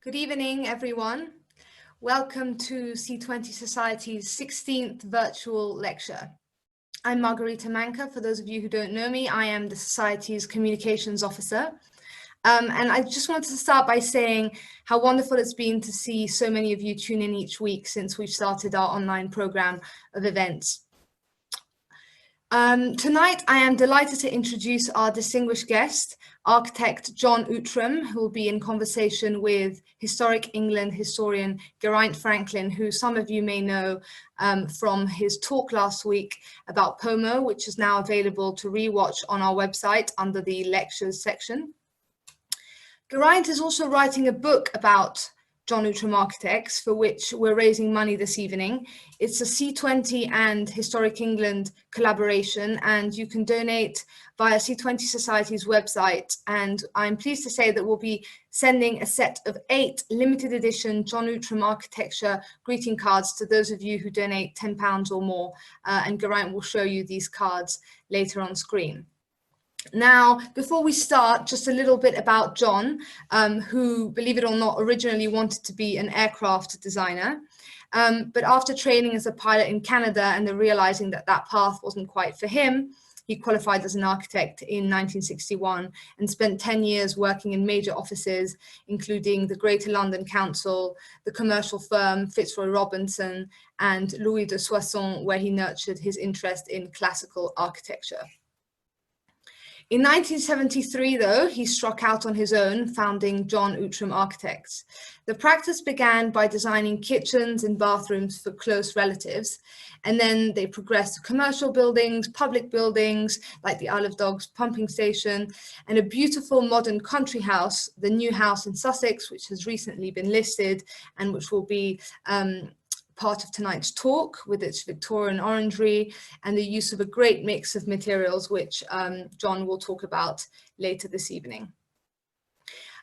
Good evening, everyone. Welcome to C20 Society's 16th virtual lecture. I'm Margherita Manca. For those of you who don't know me, I am the Society's Communications Officer. And I just wanted to start by saying how wonderful it's been to see so many of you tune in each week since we've started our online program of events. Tonight, I am delighted to introduce our distinguished guest, architect John Outram, who will be in conversation with historic England historian Geraint Franklin, who some of you may know from his talk last week about POMO, which is now available to rewatch on our website under the lectures section. Geraint is also writing a book about John Outram Architects, for which we're raising money this evening. It's a C20 and Historic England collaboration, and you can donate via C20 Society's website. And I'm pleased to say that we'll be sending a set of 8 limited edition John Outram Architecture greeting cards to those of you who donate £10 or more. And Geraint will show you these cards later on screen. Now, before we start, just a little bit about John, who, believe it or not, originally wanted to be an aircraft designer. But after training as a pilot in Canada and then realizing that that path wasn't quite for him, he qualified as an architect in 1961 and spent 10 years working in major offices, including the Greater London Council, the commercial firm Fitzroy Robinson, and Louis de Soissons, where he nurtured his interest in classical architecture. In 1973, though, he struck out on his own, founding John Outram Architects. The practice began by designing kitchens and bathrooms for close relatives, and then they progressed to commercial buildings, public buildings, like the Isle of Dogs pumping station, and a beautiful modern country house, the New House in Sussex, which has recently been listed and which will be part of tonight's talk, with its Victorian orangery and the use of a great mix of materials, which John will talk about later this evening.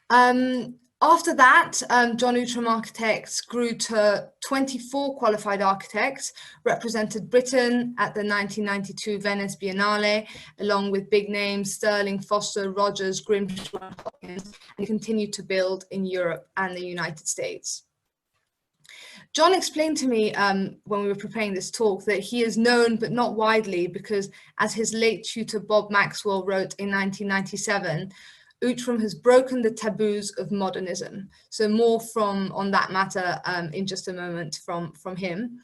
After that, John Outram Architects grew to 24 qualified architects, represented Britain at the 1992 Venice Biennale, along with big names Stirling, Foster, Rogers, Grimshaw, and Hopkins, and continued to build in Europe and the United States. John explained to me when we were preparing this talk that he is known but not widely because, as his late tutor Bob Maxwell wrote in 1997, Outram has broken the taboos of modernism. So more on that matter in just a moment from him.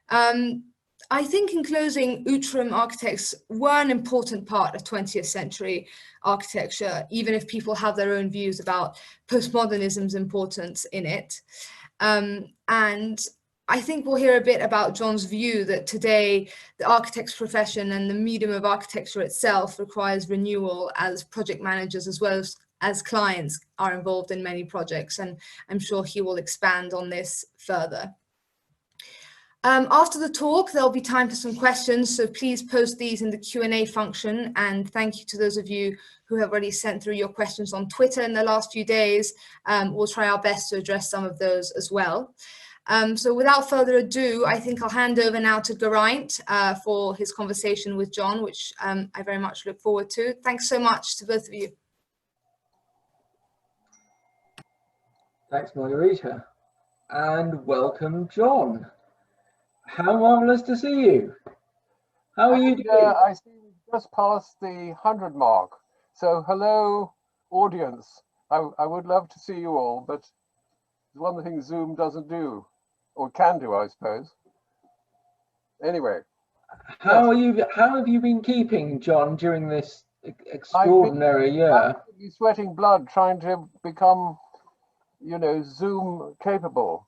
I think in closing, Outram Architects were an important part of 20th century architecture, even if people have their own views about postmodernism's importance in it. And I think we'll hear a bit about John's view that today the architect's profession and the medium of architecture itself requires renewal, as project managers as well as clients are involved in many projects, and I'm sure he will expand on this further. After the talk, there'll be time for some questions, so please post these in the Q&A function, and thank you to those of you who have already sent through your questions on Twitter in the last few days. We'll try our best to address some of those as well. So without further ado, I think I'll hand over now to Geraint for his conversation with John, which I very much look forward to. Thanks so much to both of you. Thanks, Margherita, and welcome, John. How marvellous to see you. How are you doing? I see we just passed the 100 mark. So hello, audience. I would love to see you all, but it's one of the things Zoom doesn't do, or can do, I suppose. Anyway. How have you been keeping, John, during this extraordinary year? I've been sweating blood trying to become, you know, Zoom capable.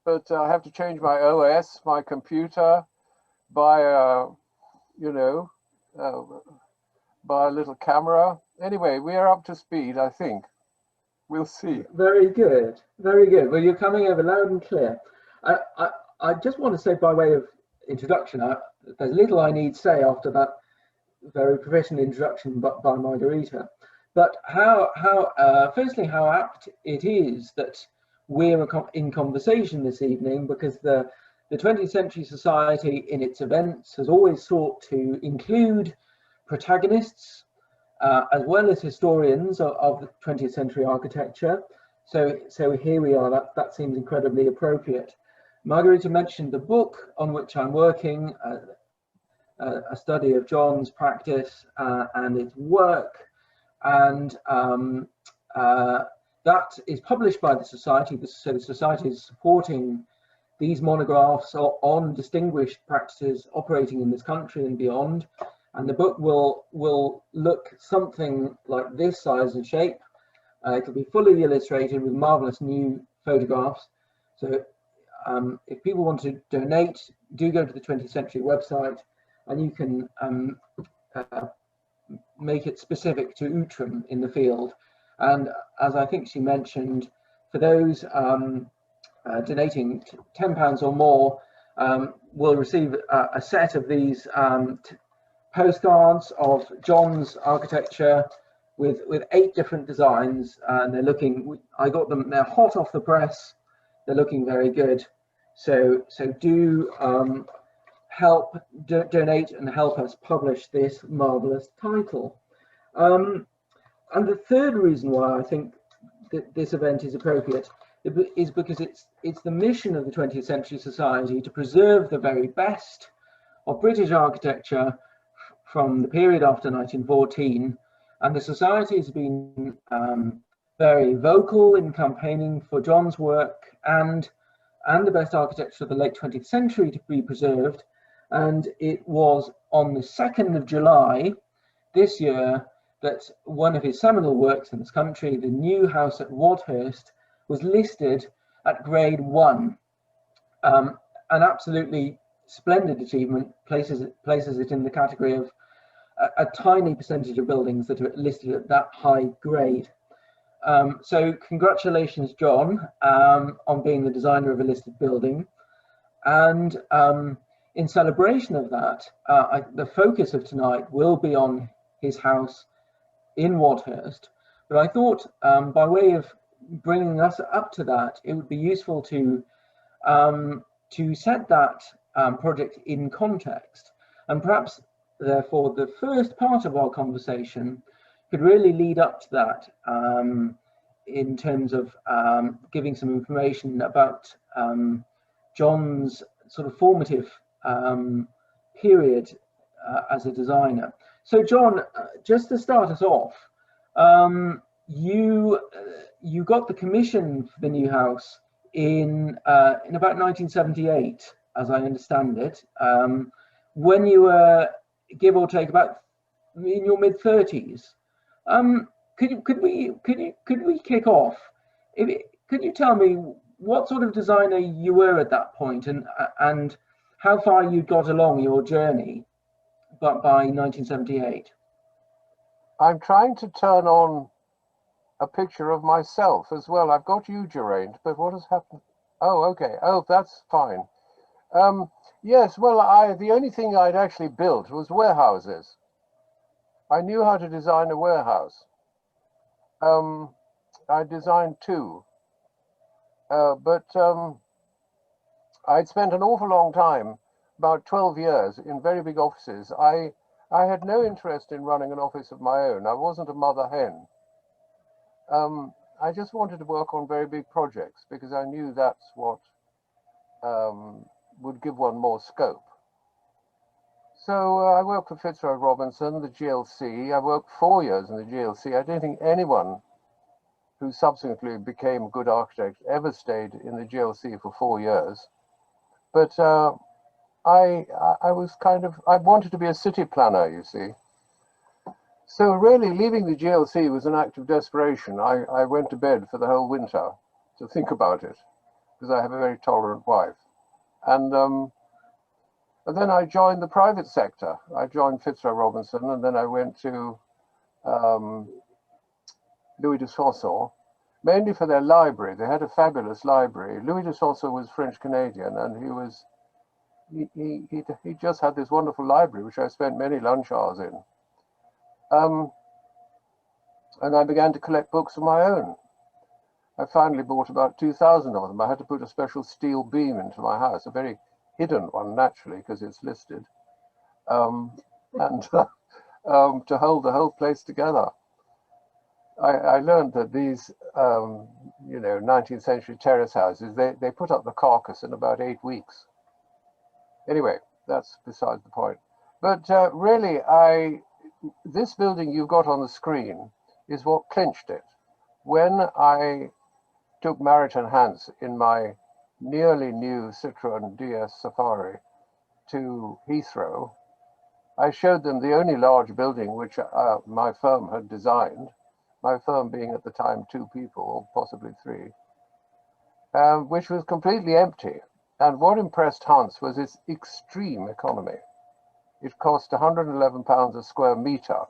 But I have to change my OS, my computer, buy a, you know, buy a little camera. Anyway, we are up to speed, I think. We'll see. Very good, very good. Well, you're coming over loud and clear. I just want to say, by way of introduction, there's little I need say after that very professional introduction by Margherita. But firstly, how apt it is that we're in conversation this evening, because the 20th Century Society in its events has always sought to include protagonists as well as historians of 20th century architecture, So here we are. That seems incredibly appropriate. Margherita mentioned the book on which I'm working, a study of John's practice and his work, and that is published by the Society. So the Society is supporting these monographs on distinguished practices operating in this country and beyond. And the book will look something like this size and shape. It'll be fully illustrated with marvelous new photographs. So if people want to donate, do go to the 20th Century website, and you can make it specific to Outram in the field. And as I think she mentioned, for those donating £10 or more, will receive a set of these postcards of John's architecture with 8 different designs, and they're looking, I got them, they're hot off the press, they're looking very good. So do help donate and help us publish this marvelous title. And the third reason why I think that this event is appropriate is because it's the mission of the 20th Century Society to preserve the very best of British architecture from the period after 1914, and the Society has been very vocal in campaigning for John's work and the best architecture of the late 20th century to be preserved. And it was on the 2nd of July this year that one of his seminal works in this country, the new house at Wadhurst, was listed at grade 1. An absolutely splendid achievement, places it in the category of a tiny percentage of buildings that are listed at that high grade. So congratulations, John, on being the designer of a listed building. And in celebration of that, the focus of tonight will be on his house in Wadhurst. But I thought, by way of bringing us up to that, it would be useful to set that project in context, and perhaps therefore the first part of our conversation could really lead up to that, in terms of giving some information about John's sort of formative period as a designer. So John, just to start us off, you got the commission for the new house in about 1978, as I understand it, when you were, give or take, about in your mid-30s. Could we kick off? Could you tell me what sort of designer you were at that point, and how far you got along your journey, but by 1978? I'm trying to turn on a picture of myself as well. I've got you, Geraint, but what has happened? Oh, okay. Oh, that's fine. Yes, well, the only thing I'd actually built was warehouses. I knew how to design a warehouse. I designed 2, but I'd spent an awful long time, about 12 years, in very big offices. I had no interest in running an office of my own. I wasn't a mother hen. I just wanted to work on very big projects because I knew that's what would give one more scope. So I worked for Fitzroy Robinson, the GLC. I worked 4 years in the GLC. I don't think anyone who subsequently became a good architect ever stayed in the GLC for 4 years. But I wanted to be a city planner, you see. So really leaving the GLC was an act of desperation. I went to bed for the whole winter to think about it, because I have a very tolerant wife. And then I joined the private sector. I joined Fitzroy Robinson, and then I went to Louis de Soissons, mainly for their library. They had a fabulous library. Louis de Soissons was French-Canadian, and he just had this wonderful library, which I spent many lunch hours in. And I began to collect books of my own. I finally bought about 2,000 of them. I had to put a special steel beam into my house, a very hidden one, naturally, because it's listed, and to hold the whole place together. I learned that you know, 19th century terrace houses. They put up the carcass in about 8 weeks. Anyway, that's besides the point. But really, this building you've got on the screen is what clinched it. When I took Margherita and Hans in my nearly new Citroën DS Safari to Heathrow, I showed them the only large building which my firm had designed, my firm being at the time 2 people, or possibly 3, which was completely empty. And what impressed Hans was its extreme economy. It cost £111 a square metre,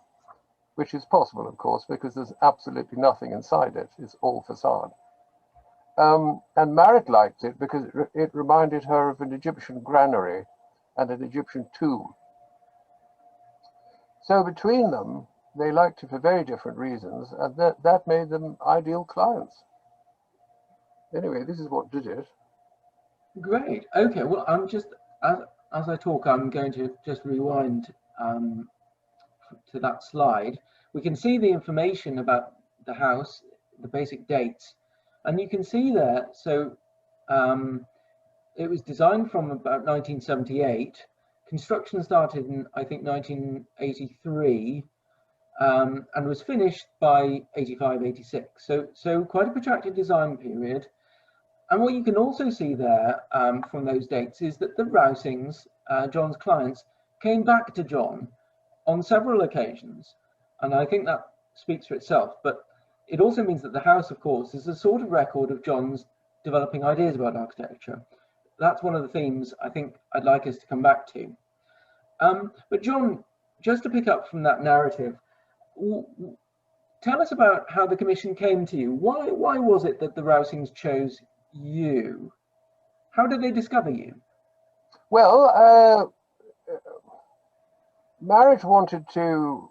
which is possible, of course, because there's absolutely nothing inside it. It's all facade. And Marit liked it because it reminded her of an Egyptian granary and an Egyptian tomb. So between them, they liked it for very different reasons, and that made them ideal clients. Anyway, this is what did it. Great. Okay. Well, I'm just as I talk, I'm going to just rewind to that slide. We can see the information about the house, the basic dates, and you can see there. So it was designed from about 1978. Construction started in, I think, 1983, and was finished by 85, 86. So quite a protracted design period. And what you can also see there from those dates is that the Rousings, John's clients, came back to John on several occasions. And I think that speaks for itself. But it also means that the house, of course, is a sort of record of John's developing ideas about architecture. That's one of the themes I think I'd like us to come back to. But John, just to pick up from that narrative, tell us about how the commission came to you. Why was it that the Rousings chose you? How did they discover you? Well, Marriott wanted to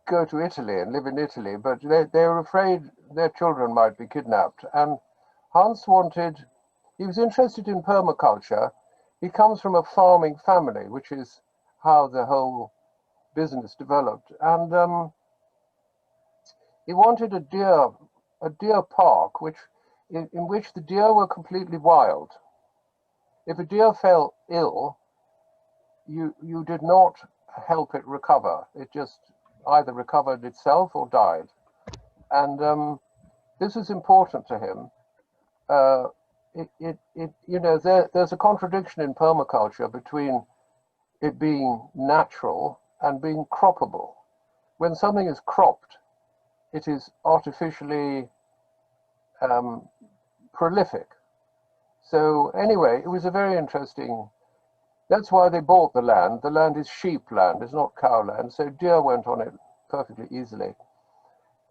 go to Italy and live in Italy, but they were afraid their children might be kidnapped. And Hans he was interested in permaculture. He comes from a farming family, which is how the whole business developed. And he wanted a deer park, in which the deer were completely wild. If a deer fell ill, you did not help it recover. It just either recovered itself or died. And this is important to him. You know, there's a contradiction in permaculture between it being natural and being croppable. When something is cropped, it is artificially prolific. So anyway, it was a very interesting, that's why they bought the land. The land is sheep land, it's not cow land, so deer went on it perfectly easily.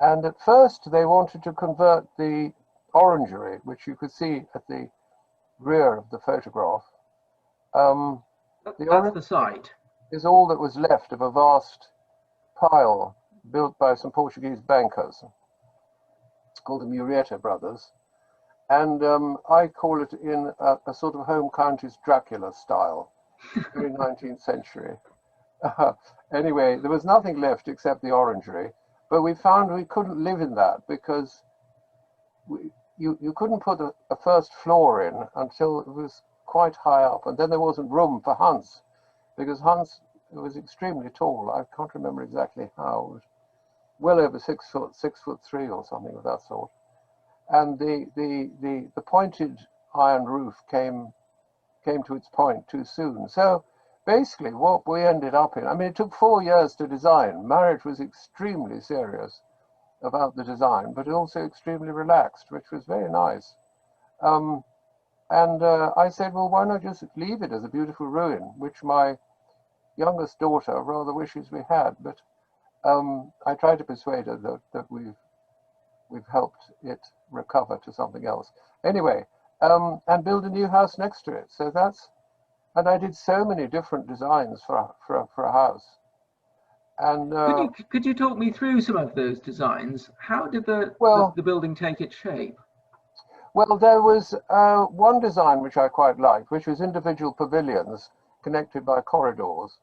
And at first they wanted to convert the orangery, which you could see at the rear of the photograph. That's the site. Is all that was left of a vast pile built by some Portuguese bankers called the Margherita brothers. And I call it in a sort of home counties Dracula style, very 19th century. Anyway, there was nothing left except the orangery, but we found we couldn't live in that because you couldn't put a first floor in until it was quite high up, and then there wasn't room for Hans, because Hans was extremely tall. I can't remember exactly how. It was well over 6 foot, 6'3" or something of that sort. And the pointed iron roof came to its point too soon. So basically what we ended up in, I mean, it took 4 years to design. Marriott was extremely serious about the design, but also extremely relaxed, which was very nice. And I said, well, why not just leave it as a beautiful ruin, which my youngest daughter rather wishes we had. But I tried to persuade her that we've helped it recover to something else. Anyway, and build a new house next to it. So and I did so many different designs for a house. And could you talk me through some of those designs? How did the building take its shape? Well, there was one design which I quite liked, which was individual pavilions connected by corridors.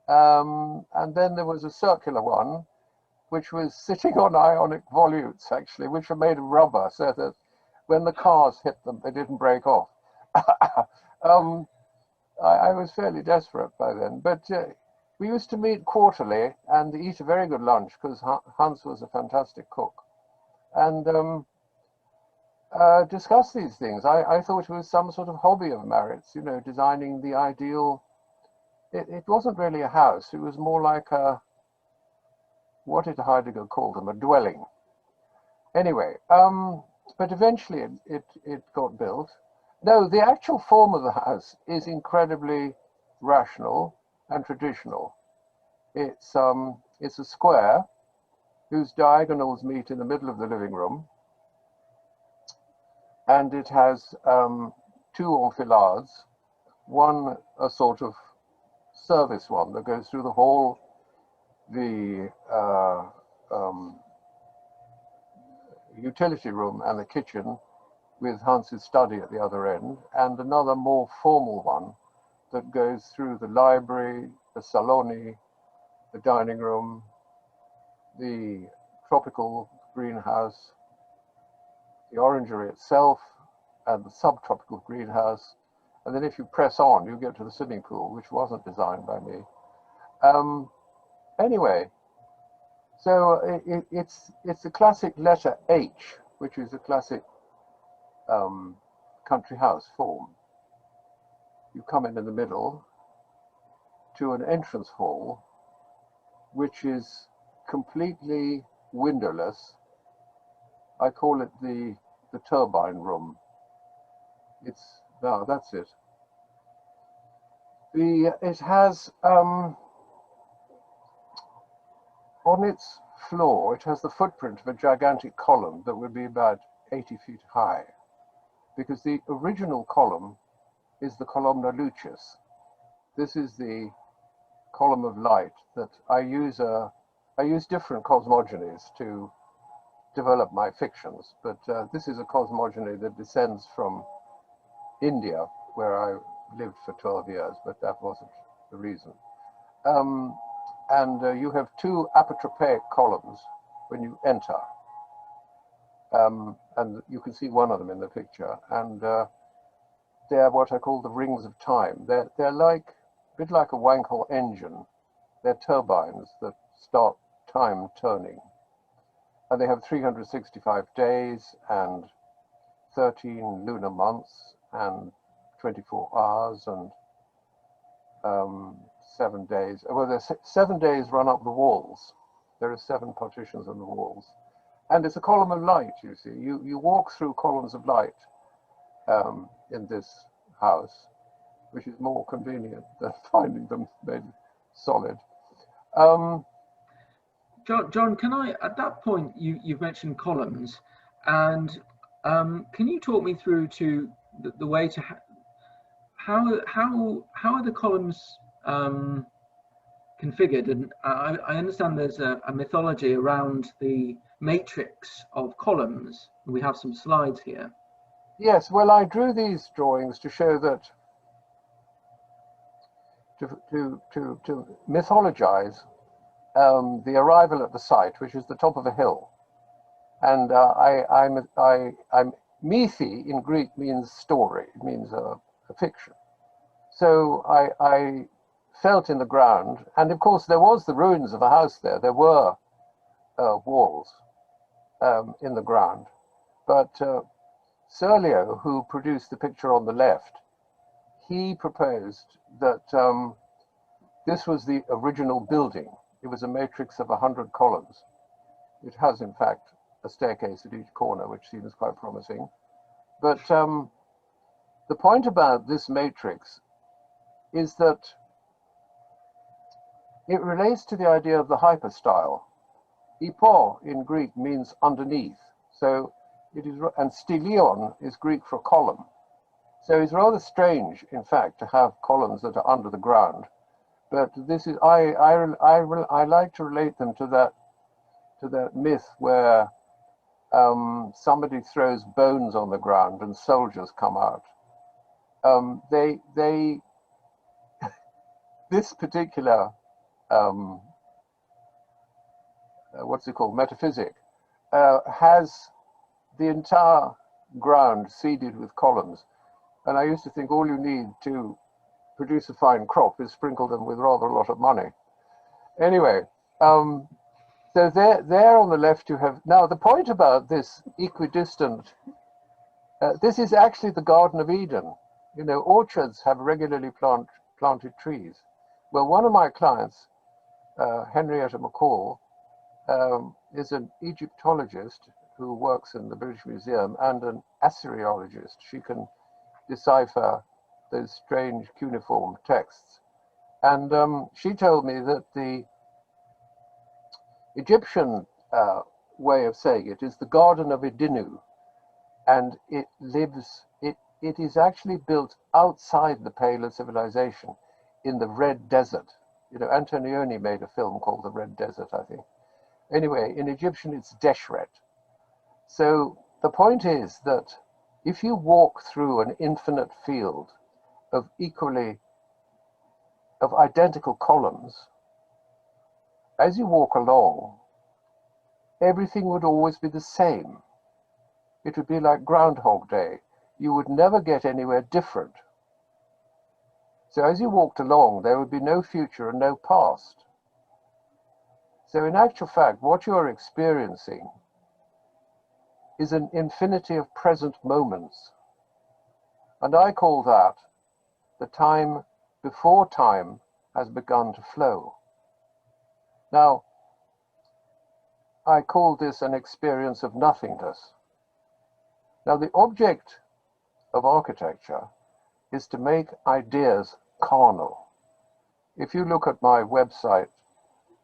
And then there was a circular one, which was sitting on ionic volutes, actually, which were made of rubber, so that when the cars hit them, they didn't break off. I was fairly desperate by then, but we used to meet quarterly and eat a very good lunch because Hans was a fantastic cook, and discuss these things. I thought it was some sort of hobby of Marit's, you know, designing the ideal. It wasn't really a house. It was more like a, what did Heidegger call them, a dwelling. Anyway, but eventually it got built. No, the actual form of the house is incredibly rational and traditional. It's a square whose diagonals meet in the middle of the living room, and it has two enfilades, one a sort of service one that goes through the hall, the utility room and the kitchen, with Hans's study at the other end, and another more formal one that goes through the library, the saloni, the dining room, the tropical greenhouse, the orangery itself, and the subtropical greenhouse. And then if you press on, you get to the swimming pool, which wasn't designed by me. Anyway, so it's the classic letter H, which is a classic country house form. You come in the middle to an entrance hall, which is completely windowless. I call it the turbine room. No, that's it. It has on its floor, it has the footprint of a gigantic column that would be about 80 feet high, because the original column is the columna lucis. This is the column of light that I use different cosmogonies to develop my fictions, but this is a cosmogony that descends from India, where I lived for 12 years, but that wasn't the reason. And you have two apotropaic columns when you enter. And you can see one of them in the picture. And they're what I call the rings of time. They're like, a bit like a Wankel engine. They're turbines that start time turning. And they have 365 days and 13 lunar months and 24 hours and 7 days. Well, there's 7 days run up the walls. There are 7 partitions on the walls. And it's a column of light, you see. You walk through columns of light in this house, which is more convenient than finding them made solid. John, can I, at that point, you've mentioned columns, and can you talk me through to the way to how are the columns configured? And I understand there's a mythology around the matrix of columns. We have some slides here. Yes, well, I drew these drawings to show that to mythologize the arrival at the site, which is the top of a hill. And I'm mythi in Greek means story, it means a fiction. So I felt in the ground, and of course there was the ruins of a house there. There were walls in the ground, but Serlio, who produced the picture on the left, he proposed that this was the original building. It was a matrix of 100 columns. It has, in fact, a staircase at each corner, which seems quite promising. But the point about this matrix is that it relates to the idea of the hyperstyle. Hypo in Greek means underneath. So it is, and stelion is Greek for column. So it's rather strange, in fact, to have columns that are under the ground. But this is, I like to relate them to that myth where somebody throws bones on the ground and soldiers come out. This particular what's it called, metaphysic, has the entire ground seeded with columns. And I used to think all you need to produce a fine crop is sprinkle them with rather a lot of money. Anyway, so there on the left you have, now the point about this equidistant, this is actually the Garden of Eden. You know, orchards have regularly planted trees. Well, one of my clients, Henrietta McCall, is an Egyptologist who works in the British Museum and an Assyriologist. She can decipher those strange cuneiform texts. And she told me that the Egyptian way of saying it is the Garden of Idinu, and it is actually built outside the Pale of civilization in the Red Desert. You know, Antonioni made a film called The Red Desert, I think. Anyway, in Egyptian, it's Deshret. So the point is that if you walk through an infinite field of identical columns, as you walk along, everything would always be the same. It would be like Groundhog Day. You would never get anywhere different. So as you walked along, there would be no future and no past. So in actual fact, what you're experiencing is an infinity of present moments. And I call that the time before time has begun to flow. Now, I call this an experience of nothingness. Now, the object of architecture is to make ideas carnal. If you look at my website,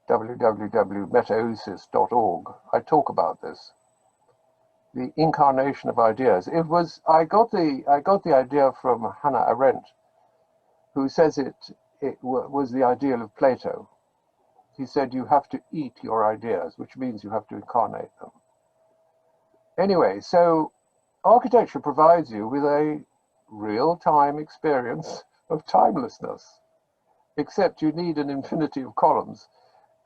www.metaosis.org, I talk about this. The incarnation of ideas. I got the idea from Hannah Arendt, who says it was the ideal of Plato. He said you have to eat your ideas, which means you have to incarnate them. Anyway, so architecture provides you with a real-time experience of timelessness, except you need an infinity of columns,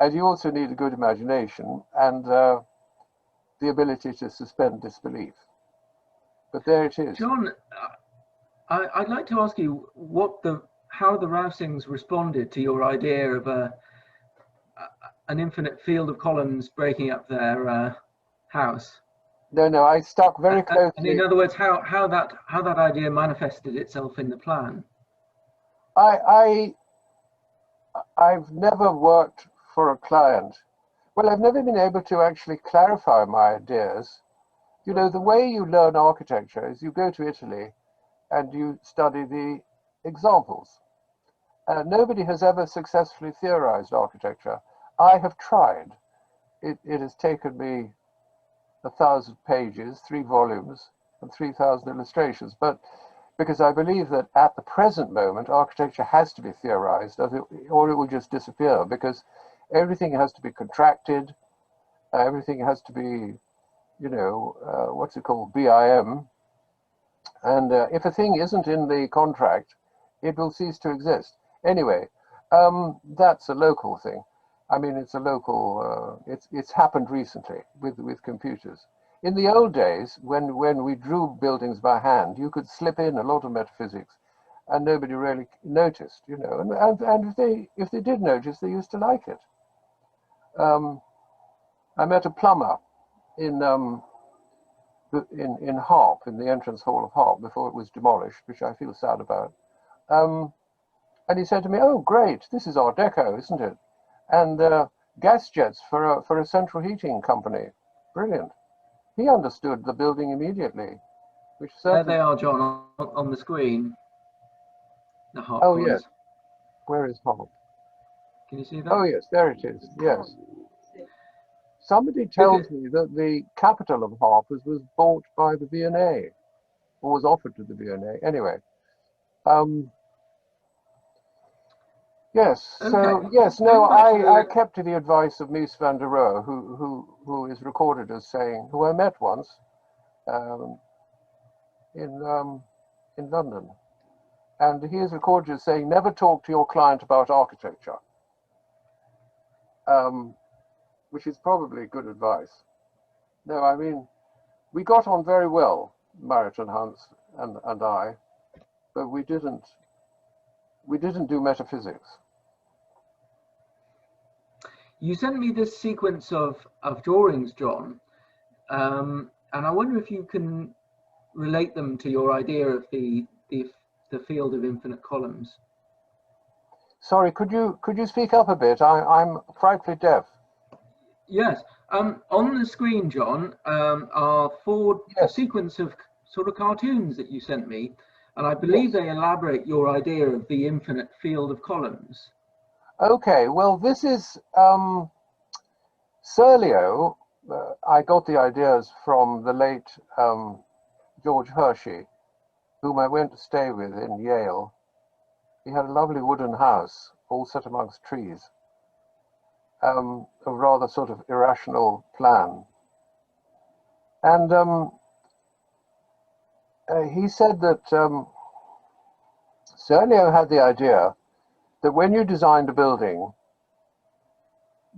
and you also need a good imagination and the ability to suspend disbelief. But there it is. John, I'd like to ask you how the Rousings responded to your idea of an infinite field of columns breaking up their house. No, I stuck very closely. And in other words, how that idea manifested itself in the plan. I've never worked for a client. Well, I've never been able to actually clarify my ideas. You know, the way you learn architecture is you go to Italy and you study the examples. Nobody has ever successfully theorized architecture. I have tried. It has taken me 1,000 pages, 3 volumes, and 3,000 illustrations. But because I believe that at the present moment, architecture has to be theorized, or it will just disappear, because everything has to be contracted, everything has to be, you know, what's it called, BIM. And if a thing isn't in the contract, it will cease to exist. Anyway, that's a local thing. I mean, it's a local, it's happened recently with computers. In the old days, when we drew buildings by hand, you could slip in a lot of metaphysics and nobody really noticed, you know, and if they did notice, they used to like it. I met a plumber in Harp, in the entrance hall of Harp, before it was demolished, which I feel sad about. And he said to me, "Oh, great, this is Art Deco, isn't it? And gas jets for a central heating company. Brilliant." He understood the building immediately. Which there they are, John, on the screen. The Harp. Oh, yes. Where is Harp? Can you see that? Oh, yes, there it is. Yes. Somebody tells me that the capital of Harp was bought by the V&A, or was offered to the V&A. Anyway. Yes. So Okay. yes, no, I kept to the advice of Mies van der Rohe, who is recorded as saying, who I met once in London, and he is recorded as saying, "Never talk to your client about architecture," which is probably good advice. No, I mean, we got on very well. Margherita Manca and I, but we didn't do metaphysics. You sent me this sequence of drawings, John, and I wonder if you can relate them to your idea of the field of infinite columns. Sorry, could you speak up a bit? I'm frightfully deaf. Yes, on the screen, John, are a sequence of sort of cartoons that you sent me, and I believe they elaborate your idea of the infinite field of columns. Okay, well, this is Serlio. I got the ideas from the late George Hershey, whom I went to stay with in Yale. He had a lovely wooden house, all set amongst trees, a rather sort of irrational plan. And he said that Serlio had the idea that when you designed a building,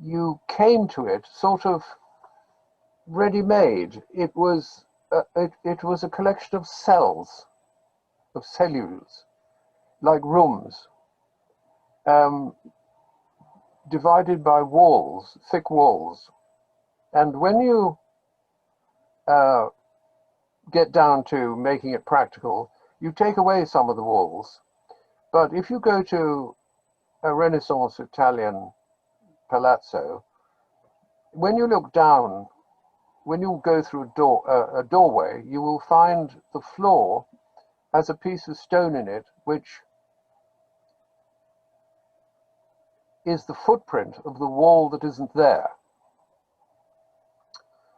you came to it sort of ready-made. It was a collection of cells, of cellules, like rooms, divided by walls, thick walls. And when you get down to making it practical, you take away some of the walls. But if you go to a Renaissance Italian palazzo, when you look down, when you go through a doorway, you will find the floor has a piece of stone in it, which is the footprint of the wall that isn't there.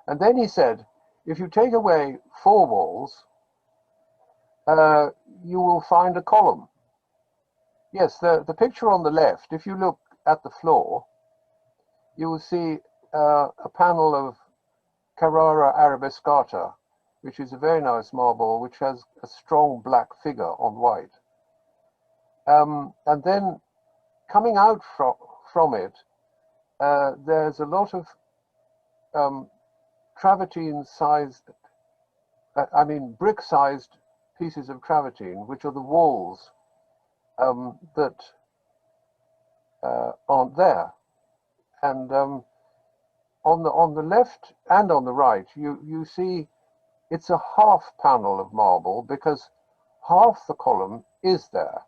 And then he said, if you take away 4 walls, you will find a column. Yes, the picture on the left, if you look at the floor, you will see a panel of Carrara arabescata, which is a very nice marble, which has a strong black figure on white. And then coming out from it, there's a lot of travertine-sized, brick-sized pieces of travertine, which are the walls that aren't there. And on the left and on the right, you see it's a half panel of marble, because half the column is there,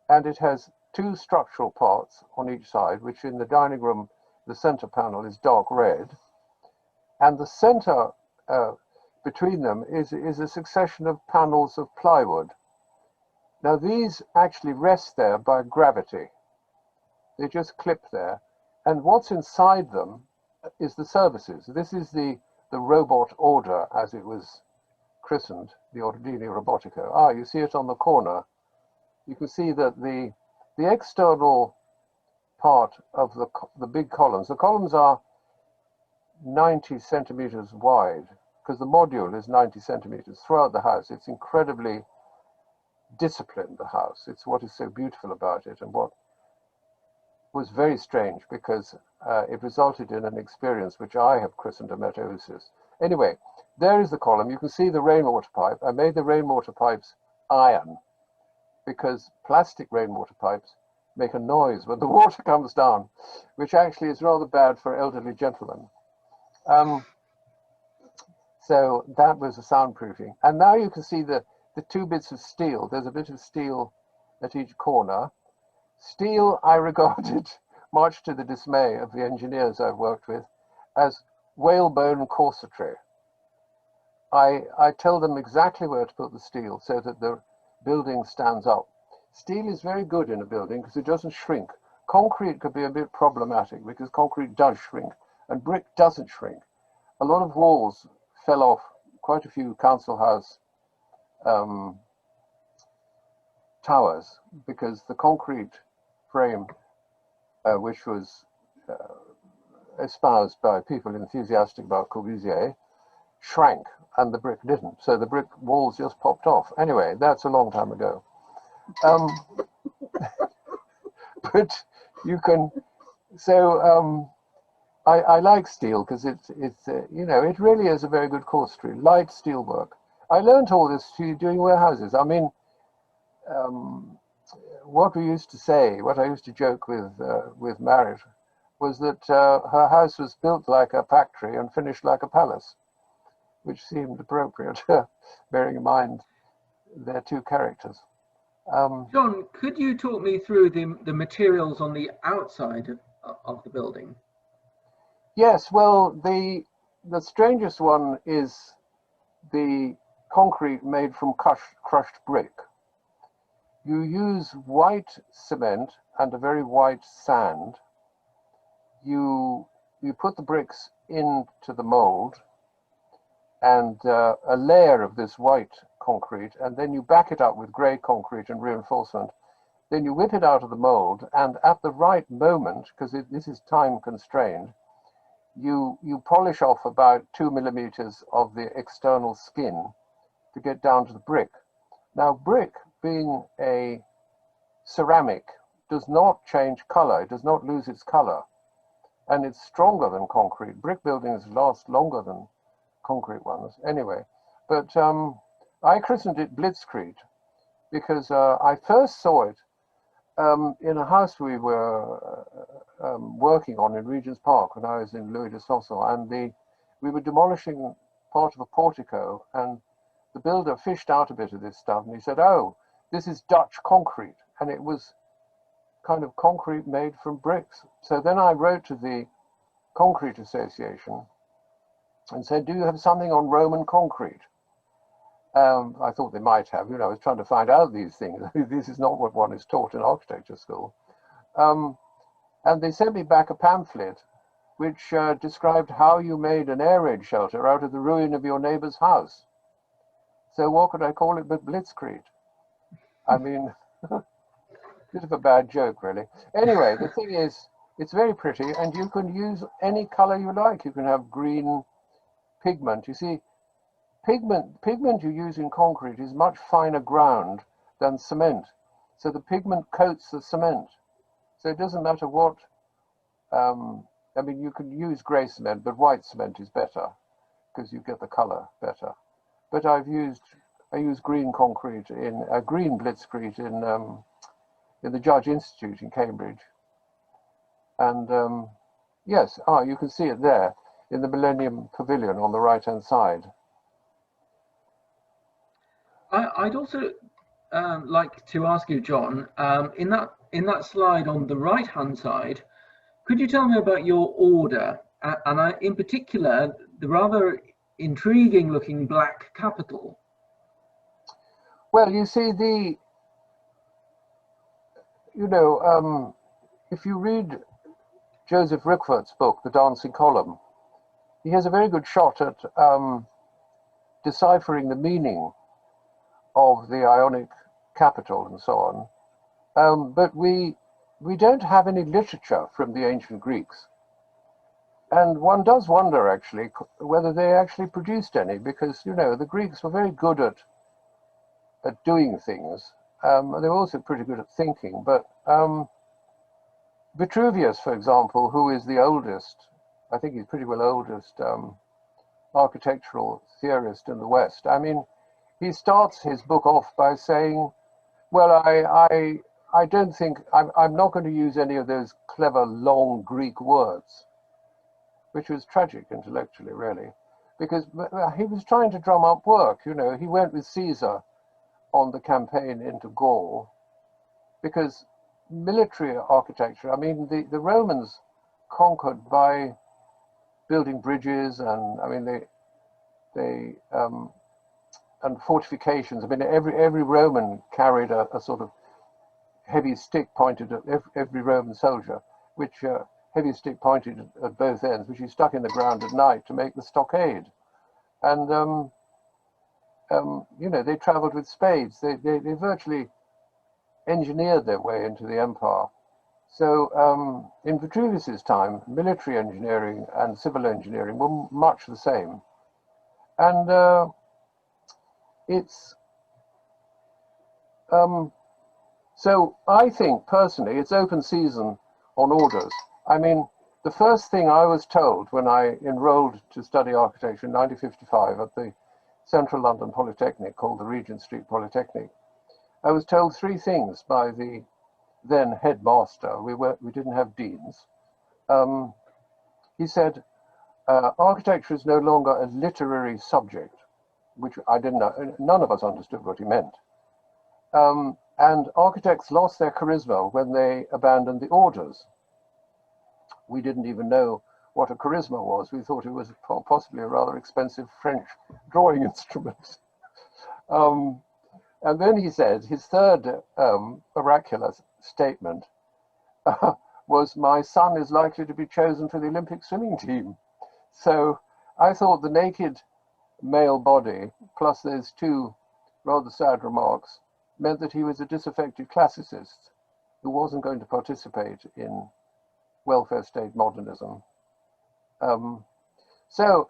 and it has 2 structural parts on each side, which in the dining room, the center panel is dark red, and the center between them is a succession of panels of plywood. Now these actually rest there by gravity. They just clip there, and what's inside them is the services. This is the robot order, as it was christened, the Ordine Robotico. Ah, you see it on the corner. You can see that the external part of the big columns, the columns are 90 centimeters wide, because the module is 90 centimeters throughout the house. It's incredibly disciplined, the house. It's what is so beautiful about it, and what was very strange, because it resulted in an experience which I have christened a metaosis. Anyway, there is the column. You can see the rainwater pipe. I made the rainwater pipes iron, because plastic rainwater pipes make a noise when the water comes down, which actually is rather bad for elderly gentlemen. So that was the soundproofing. And now you can see the 2 bits of steel. There's a bit of steel at each corner. Steel I regarded, much to the dismay of the engineers I've worked with, as whalebone corsetry. I tell them exactly where to put the steel so that the building stands up. Steel is very good in a building because it doesn't shrink. Concrete could be a bit problematic because concrete does shrink and brick doesn't shrink. A lot of walls fell off, quite a few council house towers, because the concrete frame, which was espoused by people enthusiastic about Corbusier, shrank and the brick didn't. So the brick walls just popped off. Anyway, that's a long time ago. But you can, so I like steel because it's you know, it really is a very good corsetry, light steel work. I learned all this doing warehouses. I mean, what we used to say, what I used to joke with Marit, was that her house was built like a factory and finished like a palace, which seemed appropriate, bearing in mind their two characters. John, could you talk me through the materials on the outside of the building? Yes, well, the strangest one is the concrete made from crushed brick. You use white cement and a very white sand. You put the bricks into the mold and a layer of this white concrete, and then you back it up with grey concrete and reinforcement. Then you whip it out of the mold, and at the right moment, because this is time constrained, you polish off about 2 millimeters of the external skin to get down to the brick. Now, brick, being a ceramic, does not change color. It does not lose its color. And it's stronger than concrete. Brick buildings last longer than concrete ones. Anyway, but I christened it Blitzkrieg because I first saw it in a house we were working on in Regent's Park when I was in Louis de Sossel, and we were demolishing part of a portico, and the builder fished out a bit of this stuff, and he said, "Oh, this is Dutch concrete," and it was kind of concrete made from bricks. So then I wrote to the Concrete Association and said, "Do you have something on Roman concrete?" I thought they might have. I was trying to find out these things. This is not what one is taught in architecture school. And they sent me back a pamphlet which described how you made an air raid shelter out of the ruin of your neighbor's house. So what could I call it but Blitzkrieg? I mean, bit of a bad joke, really. Anyway, the thing is, it's very pretty, and you can use any color you like. You can have green pigment. You see, pigment you use in concrete is much finer ground than cement. So the pigment coats the cement. So it doesn't matter what, I mean, you can use gray cement, but white cement is better because you get the color better. But I use green concrete in green Blitzkrieg in the Judge Institute in Cambridge. And yes, you can see it there in the Millennium Pavilion on the right-hand side. I'd also like to ask you, John, in that slide on the right-hand side, could you tell me about your order, and in particular, the rather intriguing-looking black capital? Well, you see, if you read Joseph Rickford's book, The Dancing Column, he has a very good shot at deciphering the meaning of the Ionic capital and so on. But we don't have any literature from the ancient Greeks. And one does wonder, actually, whether they actually produced any, because, the Greeks were very good at doing things. They were also pretty good at thinking. But Vitruvius, for example, who is the oldest, I think he's pretty well oldest architectural theorist in the West. I mean, he starts his book off by saying, well, I don't think, I'm not going to use any of those clever, long Greek words, which was tragic intellectually, really, because he was trying to drum up work. He went with Caesar on the campaign into Gaul, because military architecture, I mean, the Romans conquered by building bridges, and I mean, they and fortifications. I mean, every Roman carried a sort of heavy stick pointed at every Roman soldier, which heavy stick pointed at both ends, which he stuck in the ground at night to make the stockade. And they traveled with spades. They virtually engineered their way into the empire. So in Vitruvius's time, military engineering and civil engineering were much the same. And so I think personally it's open season on orders. I mean, the first thing I was told when I enrolled to study architecture in 1955 at the Central London Polytechnic called the Regent Street Polytechnic, I was told three things by the then headmaster. We didn't have deans. He said, architecture is no longer a literary subject, which I didn't know. None of us understood what he meant. And architects lost their charisma when they abandoned the orders. We didn't even know what a charisma was. We thought it was possibly a rather expensive French drawing instrument. And then he said, his third oracular statement was, my son is likely to be chosen for the Olympic swimming team. So I thought the naked male body, plus those two rather sad remarks, meant that he was a disaffected classicist who wasn't going to participate in welfare state modernism. So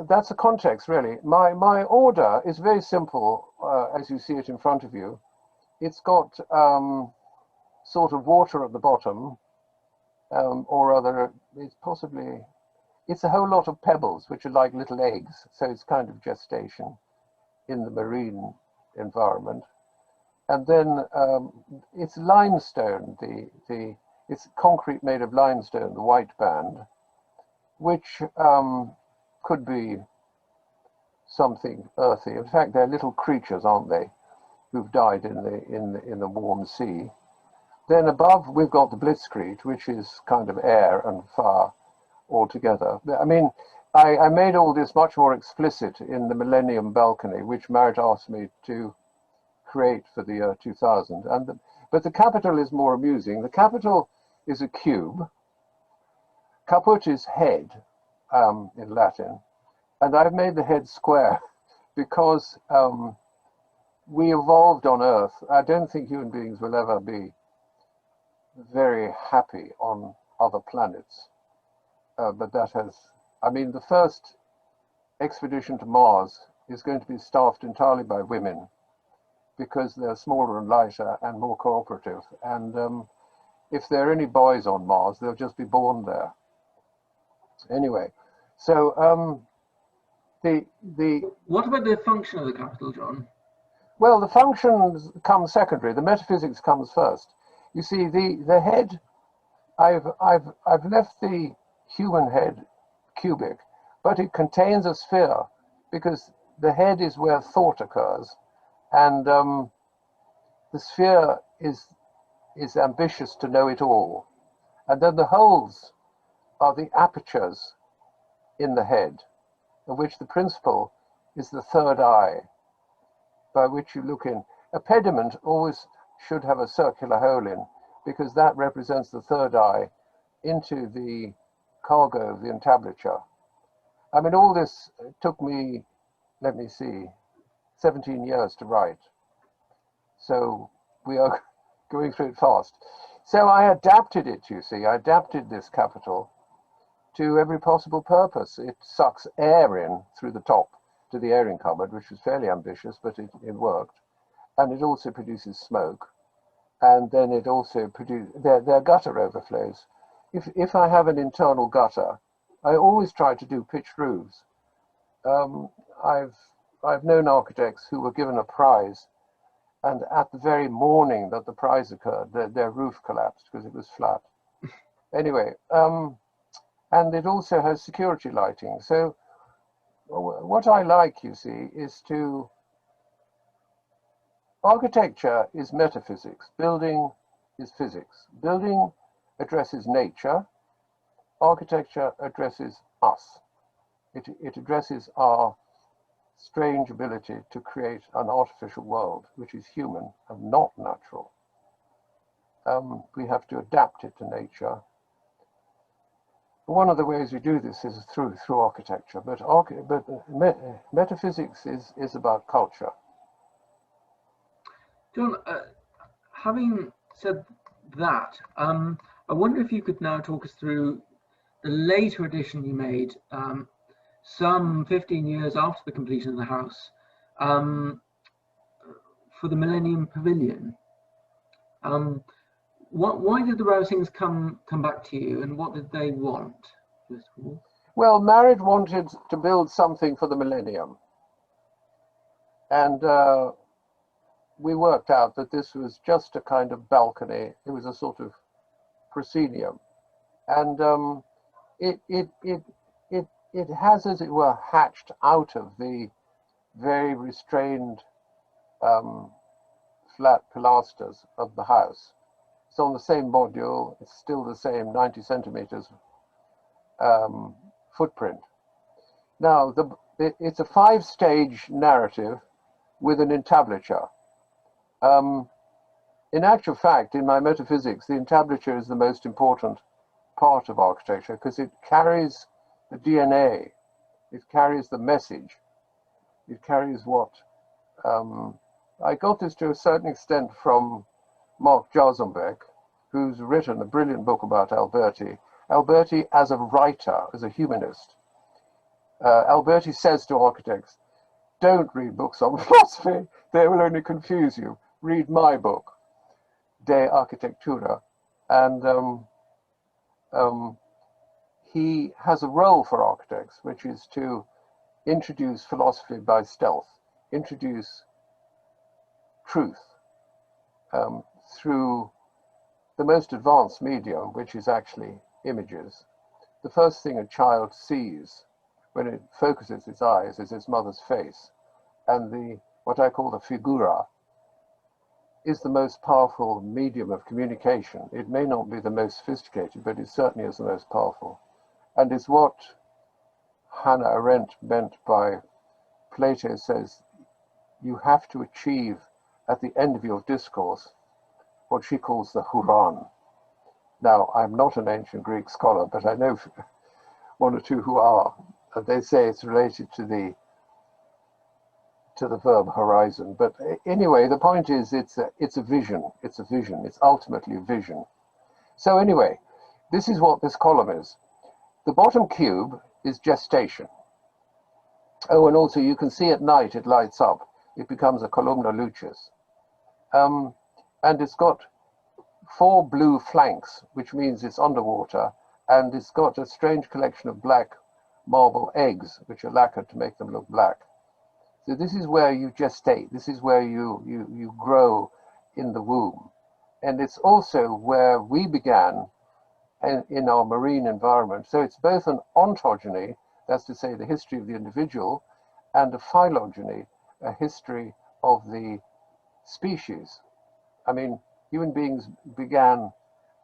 that's a context, really. My order is very simple, as you see it in front of you. It's got sort of water at the bottom, or rather, it's a whole lot of pebbles, which are like little eggs. So it's kind of gestation in the marine environment. And then it's limestone, it's concrete made of limestone, the white band, which could be something earthy. In fact, they're little creatures, aren't they, who've died in the warm sea. Then above, we've got the blitzkrieg, which is kind of air and fire all together. I mean, I made all this much more explicit in the Millennium balcony, which Margherita asked me to create for the year 2000. But the capital is more amusing. The capital is a cube. Caput is head in Latin. And I've made the head square because we evolved on Earth. I don't think human beings will ever be very happy on other planets. But that has, I mean, the first expedition to Mars is going to be staffed entirely by women because they're smaller and lighter and more cooperative. And if there are any boys on Mars, they'll just be born there. Anyway, so What about the function of the capital, John? well, the functions come secondary. The metaphysics comes first. You see, the head, I've left the human head cubic, but it contains a sphere because the head is where thought occurs, and the sphere is ambitious to know it all, and then the holes are the apertures in the head, of which the principal is the third eye, by which you look in. A pediment always should have a circular hole in, because that represents the third eye into the cargo of the entablature. I mean, all this took me, let me see, 17 years to write. So we are going through it fast. So I adapted it, you see, I adapted this capital to every possible purpose. It sucks air in through the top to the airing cupboard, which was fairly ambitious, but it worked. And it also produces smoke. And then it also produces, there are gutter overflows. If I have an internal gutter, I always try to do pitched roofs. I've known architects who were given a prize, and at the very morning that the prize occurred, their roof collapsed because it was flat. Anyway, and it also has security lighting. So what I like, you see, is architecture is metaphysics, building is physics. Building addresses nature, architecture addresses us. It addresses our strange ability to create an artificial world, which is human and not natural. We have to adapt it to nature. One of the ways we do this is through architecture, but metaphysics is about culture. John, having said that, I wonder if you could now talk us through the later addition you made, some 15 years after the completion of the house, for the Millennium Pavilion. Why did the Rousings come back to you, and what did they want, first of all? Well, Marriott wanted to build something for the Millennium. And we worked out that this was just a kind of balcony. It was a sort of proscenium. And it has, as it were, hatched out of the very restrained flat pilasters of the house. It's on the same module. It's still the same 90 centimeters footprint. Now, it's a 5-stage narrative with an entablature. In actual fact, in my metaphysics, the entablature is the most important part of architecture because it carries the DNA, it carries the message, it carries what. I got this to a certain extent from Mark Jarzenbeck, who's written a brilliant book about Alberti. Alberti as a writer, as a humanist. Alberti says to architects, don't read books on philosophy, they will only confuse you. Read my book, De Architectura. And he has a role for architects, which is to introduce philosophy by stealth, introduce truth through the most advanced medium, which is actually images. The first thing a child sees when it focuses its eyes is its mother's face. And what I call the figura is the most powerful medium of communication. It may not be the most sophisticated, but it certainly is the most powerful. And it's what Hannah Arendt meant by Plato says, you have to achieve at the end of your discourse what she calls the huron. Now, I'm not an ancient Greek scholar, but I know one or two who are. And they say it's related to the verb horizon. But anyway, the point is it's a vision. It's a vision. It's ultimately a vision. So anyway, this is what this column is. The bottom cube is gestation. Oh, and also you can see at night it lights up. It becomes a columna lucis. And it's got 4 blue flanks, which means it's underwater, and it's got a strange collection of black marble eggs, which are lacquered to make them look black. So this is where you gestate. This is where you grow in the womb. And it's also where we began in our marine environment. So it's both an ontogeny, that's to say the history of the individual, and a phylogeny, a history of the species. I mean, human beings began,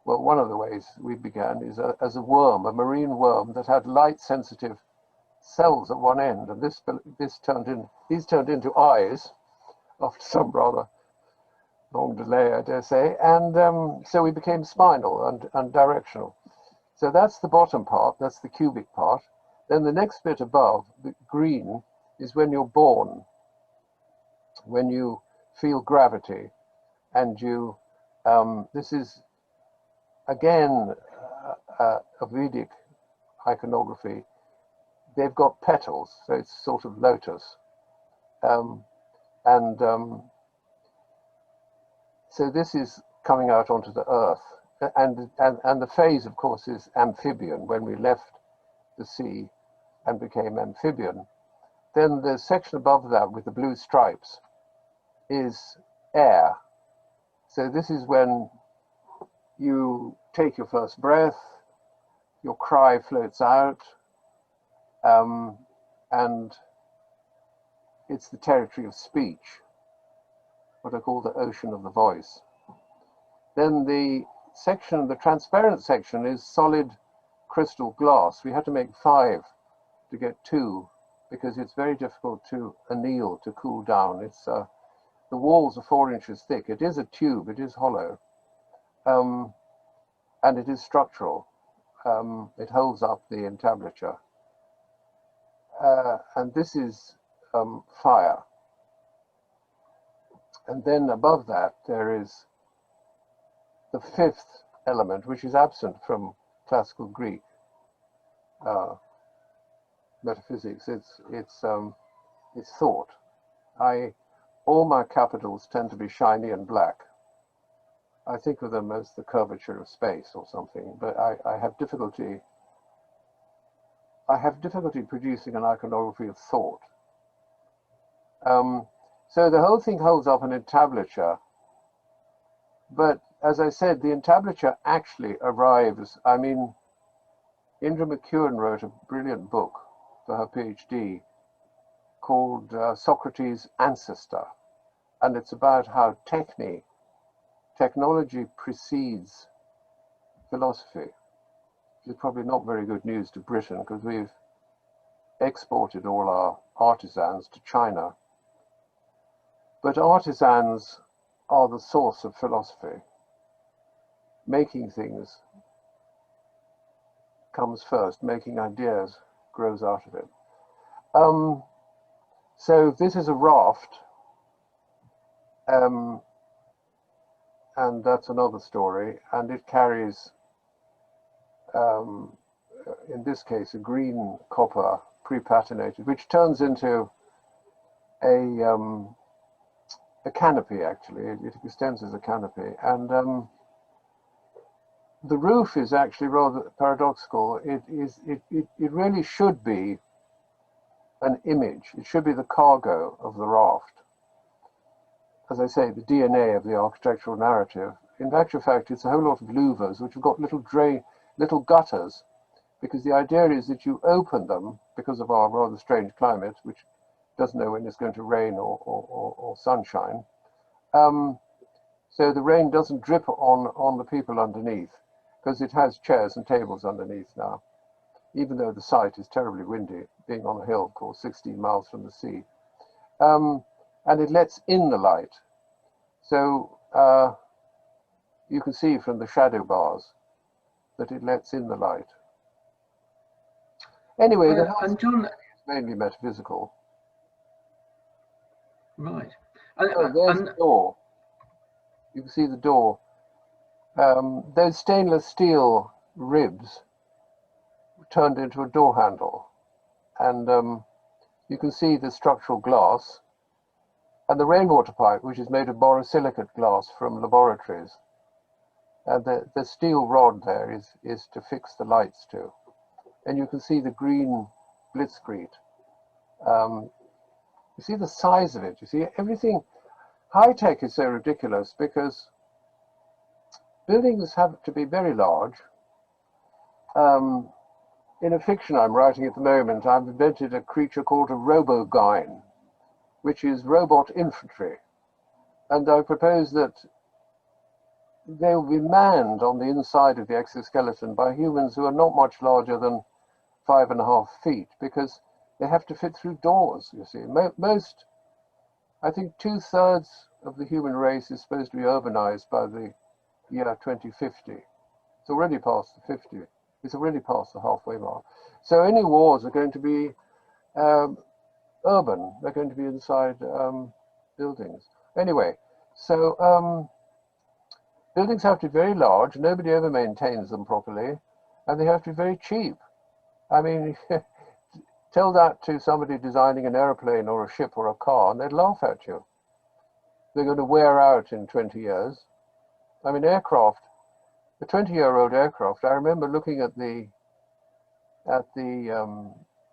well, one of the ways we began is as a worm, a marine worm that had light-sensitive cells at one end, and these turned into eyes after some rather long delay, I dare say, and so we became spinal and directional. So that's the bottom part, that's the cubic part. Then the next bit above, the green, is when you're born, when you feel gravity, and you, this is again a Vedic iconography. They've got petals, so it's sort of lotus. So this is coming out onto the earth. And the phase, of course, is amphibian, when we left the sea and became amphibian. Then the section above that with the blue stripes is air. So this is when you take your first breath, your cry floats out, and it's the territory of speech, what I call the ocean of the voice. Then the transparent section is solid crystal glass. We had to make 5 to get 2 because it's very difficult to anneal, to cool down. It's the walls are 4 inches thick. It is a tube, it is hollow, and it is structural. It holds up the entablature. And this is fire. And then above that, there is the 5th element, which is absent from classical Greek metaphysics. It's thought. All my capitals tend to be shiny and black. I think of them as the curvature of space or something, but I have difficulty producing an iconography of thought. So the whole thing holds up in entablature. But as I said, the entablature actually arrives. I mean, Indra McEwen wrote a brilliant book for her PhD called Socrates' Ancestor. And it's about how technology precedes philosophy. It's probably not very good news to Britain because we've exported all our artisans to China. But artisans are the source of philosophy. Making things comes first, making ideas grows out of it. So this is a raft, and that's another story, and it carries, in this case, a green copper pre-patinated, which turns into a canopy, actually. It extends as a canopy, and the roof is actually rather paradoxical. It really should be an image. It should be the cargo of the raft. As I say, the DNA of the architectural narrative. In actual fact, it's a whole lot of louvers which have got little gutters, because the idea is that you open them because of our rather strange climate, which doesn't know when it's going to rain or sunshine. So the rain doesn't drip on the people underneath, because it has chairs and tables underneath now, even though the site is terribly windy, being on a hill, of course, 16 miles from the sea. And it lets in the light. So you can see from the shadow bars that it lets in the light. Anyway, the house and John, is mainly metaphysical. right. Oh, there's the door. You can see the door. Those stainless steel ribs turned into a door handle. And you can see the structural glass and the rainwater pipe, which is made of borosilicate glass from laboratories. And the steel rod there is to fix the lights to. And you can see the green blitzkrieg. You see the size of it. You see everything. High tech is so ridiculous because buildings have to be very large. In a fiction I'm writing at the moment, I've invented a creature called a robogyne, which is robot infantry. And I propose that they will be manned on the inside of the exoskeleton by humans who are not much larger than 5.5 feet, because they have to fit through doors, you see. Most, I think 2/3 of the human race is supposed to be urbanized by the year 2050. It's already past the 50. It's already past the halfway mark. So any wars are going to be urban. They're going to be inside buildings. Anyway, so buildings have to be very large. Nobody ever maintains them properly, and they have to be very cheap. I mean, tell that to somebody designing an airplane or a ship or a car, and they'd laugh at you. They're going to wear out in 20 years. I mean, aircraft, the 20-year-old aircraft, I remember looking at the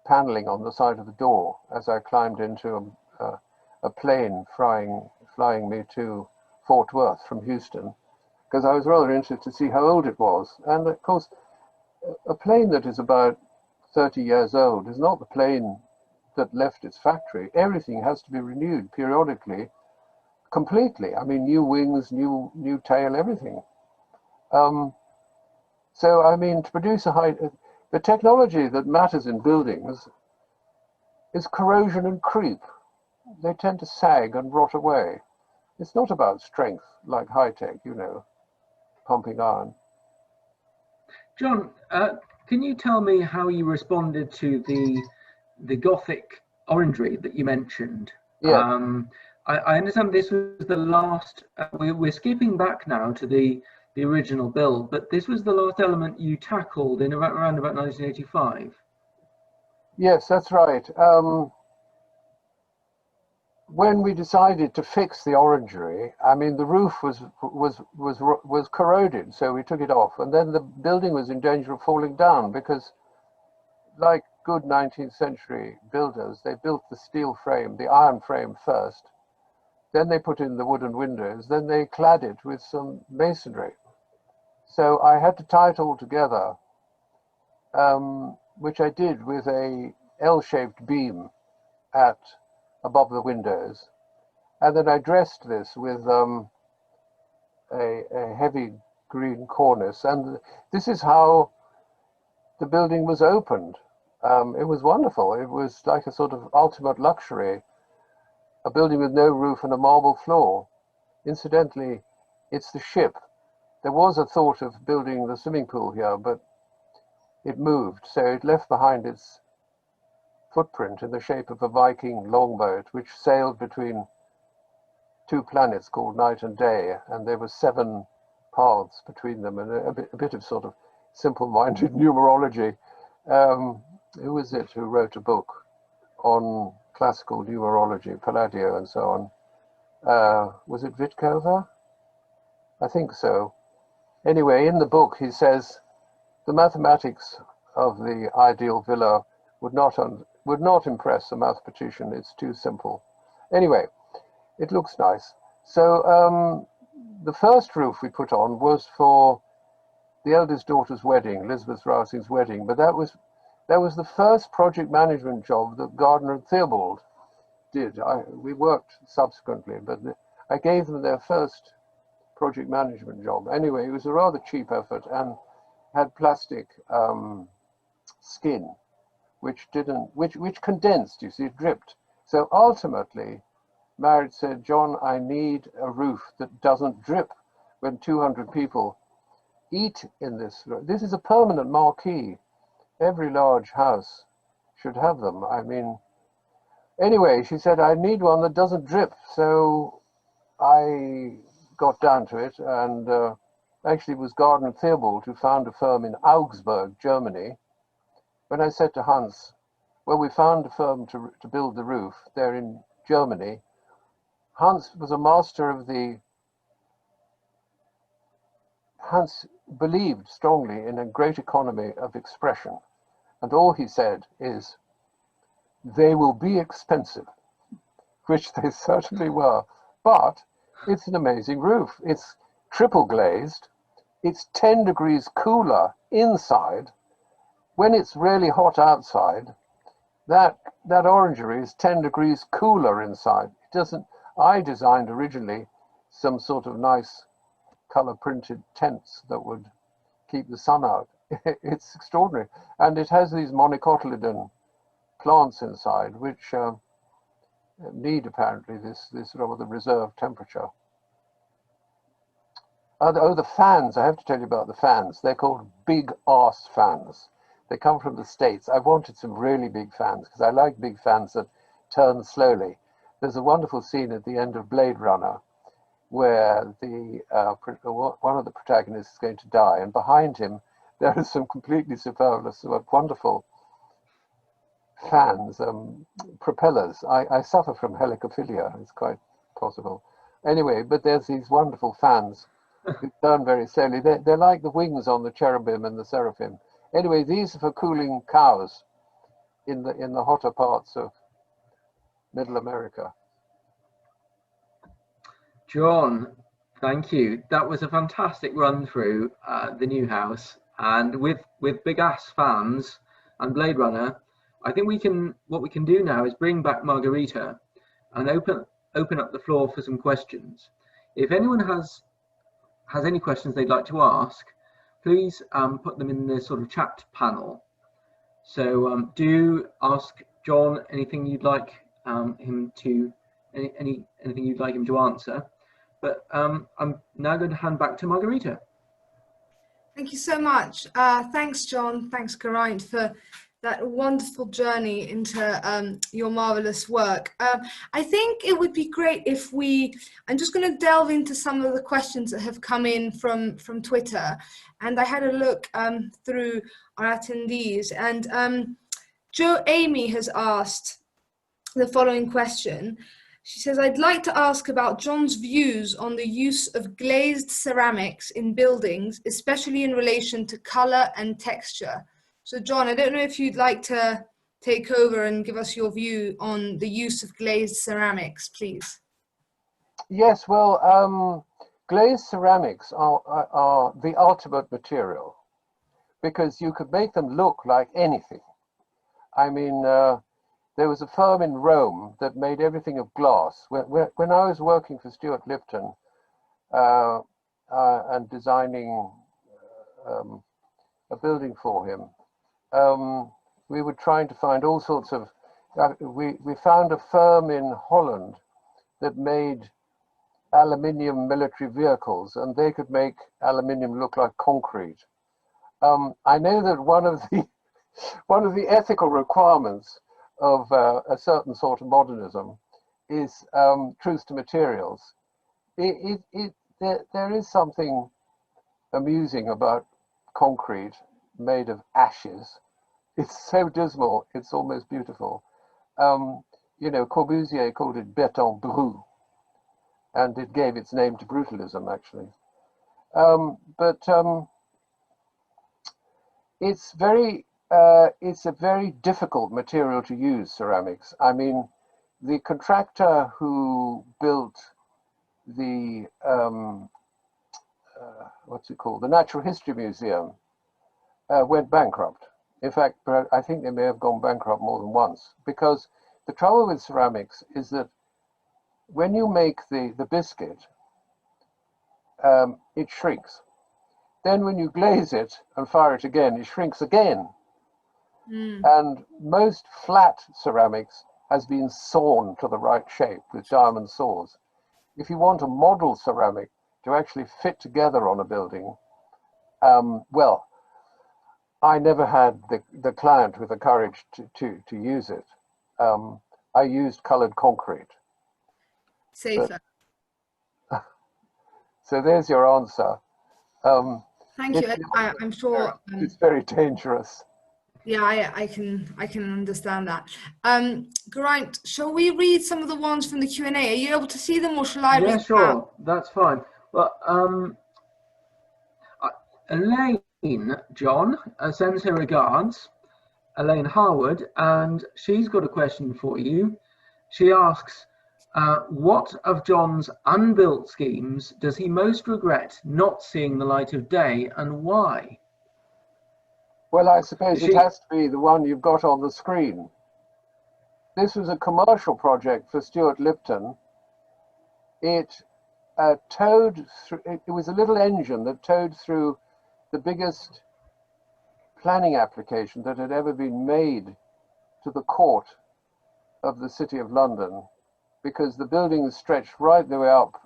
paneling on the side of the door as I climbed into a plane flying me to Fort Worth from Houston, because I was rather interested to see how old it was. And of course, a plane that is about 30 years old is not the plane that left its factory. Everything has to be renewed periodically, completely. I mean, new wings, new tail, everything. So, I mean, to produce the technology that matters in buildings is corrosion and creep. They tend to sag and rot away. It's not about strength like high tech, you know, pumping iron. John, can you tell me how you responded to the Gothic orangery that you mentioned? Yeah. I understand this was the last. We're skipping back now to the original build, but this was the last element you tackled in around about 1985. Yes, that's right. When we decided to fix the orangery, I mean, the roof was corroded, so we took it off, and then the building was in danger of falling down because, like good 19th century builders, they built the steel frame, the iron frame first, Then they put in the wooden windows. Then they clad it with some masonry. So I had to tie it all together, which I did with a L-shaped beam above the windows. And then I dressed this with a heavy green cornice. And this is how the building was opened. It was wonderful. It was like a sort of ultimate luxury, a building with no roof and a marble floor. Incidentally, it's the ship. There was a thought of building the swimming pool here, but it moved. So it left behind its footprint in the shape of a Viking longboat, which sailed between two planets called night and day. And there were 7 paths between them, and a bit of sort of simple-minded numerology. Who was it who wrote a book on classical numerology, Palladio and so on? Was it Witkova? I think so. Anyway, in the book he says the mathematics of the ideal villa would not impress a mathematician. It's too simple. Anyway, it looks nice. So the first roof we put on was for the eldest daughter's wedding, Elizabeth Rousing's wedding, but that was the first project management job that Gardner and Theobald did. We worked subsequently, but I gave them their first project management job. Anyway, it was a rather cheap effort and had plastic skin, which condensed, you see, it dripped. So ultimately, Marriott said, John, I need a roof that doesn't drip when 200 people eat in this. This is a permanent marquee. Every large house should have them. I mean, anyway, she said, I need one that doesn't drip. So I got down to it, and actually it was Gardner and Theobald who found a firm in Augsburg, Germany. When I said to Hans, well, we found a firm to build the roof there in Germany, Hans was a master of Hans believed strongly in a great economy of expression. And all he said is, they will be expensive, which they certainly were. But it's an amazing roof. It's triple glazed. It's 10 degrees cooler inside. When it's really hot outside, that orangery is 10 degrees cooler inside. It doesn't. I designed originally some sort of nice color printed tents that would keep the sun out. It's extraordinary. And it has these monocotyledon plants inside, which need apparently this rather reserved temperature. Oh, the fans, I have to tell you about the fans. They're called big arse fans. They come from the States. I wanted some really big fans because I like big fans that turn slowly. There's a wonderful scene at the end of Blade Runner where one of the protagonists is going to die, and behind him there are some completely superfluous, wonderful fans, propellers. I suffer from helicophilia, it's quite possible. Anyway, but there's these wonderful fans who turn very slowly. They're like the wings on the cherubim and the seraphim. Anyway, these are for cooling cows in the hotter parts of Middle America. John, thank you. That was a fantastic run through the new house, and with big ass fans and Blade Runner, I think what we can do now is bring back Margherita and open up the floor for some questions. If anyone has any questions they'd like to ask, please put them in the sort of chat panel. So do ask John anything you'd like him to anything you'd like him to answer. But I'm now going to hand back to Margherita. Thank you so much. Thanks, John. Thanks, Geraint, for that wonderful journey into your marvelous work. I think it would be great if I'm just going to delve into some of the questions that have come in from Twitter. And I had a look through our attendees, and Jo Amy has asked the following question. She says, I'd like to ask about John's views on the use of glazed ceramics in buildings, especially in relation to color and texture. So John, I don't know if you'd like to take over and give us your view on the use of glazed ceramics, please. Yes, well, glazed ceramics are the ultimate material because you could make them look like anything. I mean, there was a firm in Rome that made everything of glass. When I was working for Stuart Lipton and designing a building for him, we were trying to find all sorts of, we found a firm in Holland that made aluminium military vehicles, and they could make aluminium look like concrete. I know that one of the ethical requirements of a certain sort of modernism is truth to materials. There is something amusing about concrete made of ashes. It's so dismal, it's almost beautiful. You know, Corbusier called it béton brut, and it gave its name to brutalism, actually. It's a very difficult material to use, ceramics. I mean, the contractor who built the what's it called, the Natural History Museum, went bankrupt. In fact, I think they may have gone bankrupt more than once, because the trouble with ceramics is that when you make the biscuit, it shrinks. Then when you glaze it and fire it again, it shrinks again. And most flat ceramics has been sawn to the right shape with diamond saws. If you want a model ceramic to actually fit together on a building, well, I never had the client with the courage to use it. I used colored concrete. Safer. So there's your answer. Thank you. I'm sure it's very dangerous. Yeah, I can understand that. Geraint, shall we read some of the ones from the Q&A? Are you able to see them, or shall I read them? Yeah, sure, that's fine. Well, Elaine John sends her regards, Elaine Harwood, and she's got a question for you. She asks, what of John's unbuilt schemes does he most regret not seeing the light of day, and why? Well, I suppose it has to be the one you've got on the screen. This was a commercial project for Stuart Lipton. It towed through, it was a little engine that towed through the biggest planning application that had ever been made to the court of the City of London, because the building stretched right the way up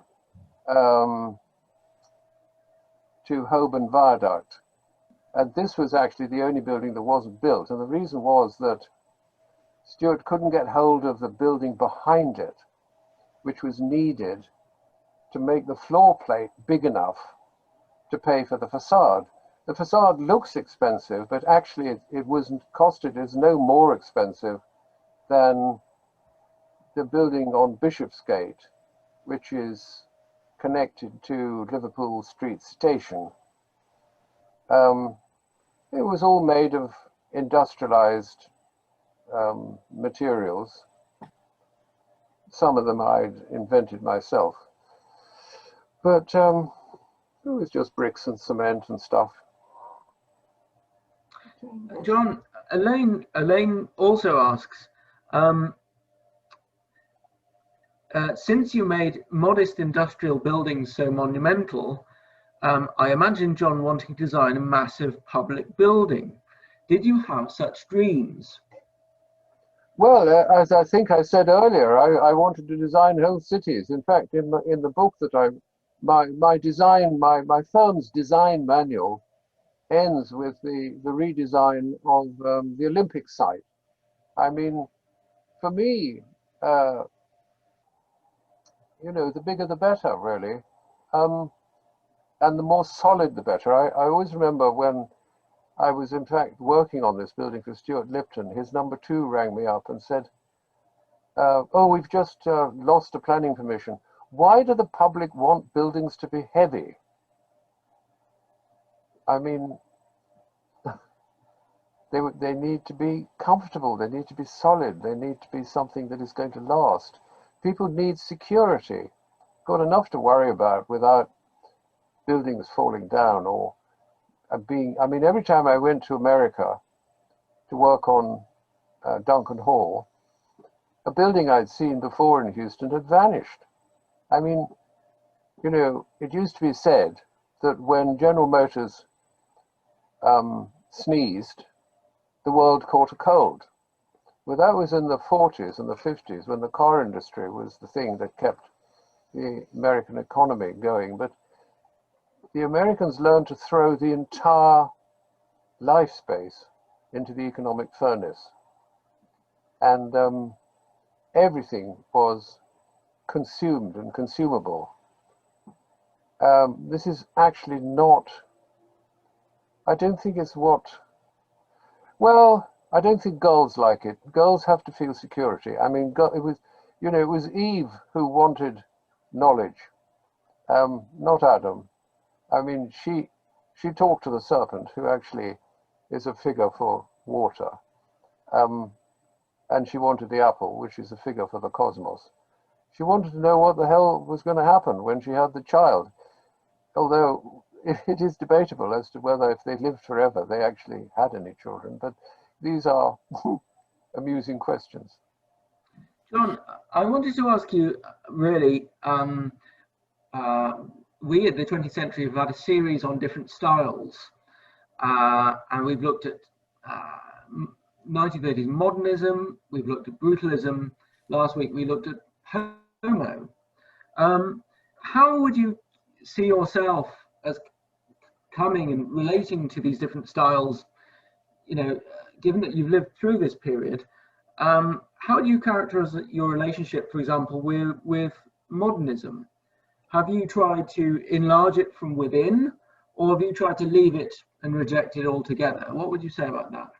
to Holborn Viaduct. And this was actually the only building that wasn't built. And the reason was that Stuart couldn't get hold of the building behind it, which was needed to make the floor plate big enough to pay for the facade. The facade looks expensive, but actually it wasn't costed as no more expensive than the building on Bishopsgate, which is connected to Liverpool Street Station. It was all made of industrialized materials. Some of them I'd invented myself. But it was just bricks and cement and stuff. John, Elaine also asks, since you made modest industrial buildings so monumental, I imagine John wanting to design a massive public building. Did you have such dreams? Well, as I think I said earlier, I wanted to design whole cities. In fact, in the book that my firm's design manual ends with the redesign of the Olympic site. I mean, for me, you know, the bigger the better, really. And the more solid the better. I always remember when I was in fact working on this building for Stuart Lipton, his number 2 rang me up and said, oh, we've just lost a planning permission. Why do the public want buildings to be heavy? I mean, they need to be comfortable, they need to be solid, they need to be something that is going to last. People need security. got enough to worry about without buildings falling down or being, I mean, every time I went to America to work on Duncan Hall, a building I'd seen before in Houston had vanished. I mean, you know, it used to be said that when General Motors sneezed, the world caught a cold. Well, that was in the 40s and the 50s when the car industry was the thing that kept the American economy going. But the Americans learned to throw the entire life space into the economic furnace. And everything was consumed and consumable. This is actually not, I don't think it's what, well, I don't think girls like it. Girls have to feel security. I mean, it was, you know, it was Eve who wanted knowledge, not Adam. I mean, she talked to the serpent, who actually is a figure for water. And she wanted the apple, which is a figure for the cosmos. She wanted to know what the hell was going to happen when she had the child. Although it is debatable as to whether if they lived forever, they actually had any children. But these are amusing questions. John, I wanted to ask you, really, we at the 20th century have had a series on different styles, and we've looked at 1930s modernism, we've looked at brutalism, last week we looked at Homo. How would you see yourself as coming and relating to these different styles, you know, given that you've lived through this period? How do you characterize your relationship, for example, with modernism? Have you tried to enlarge it from within, or have you tried to leave it and reject it altogether? What would you say about that?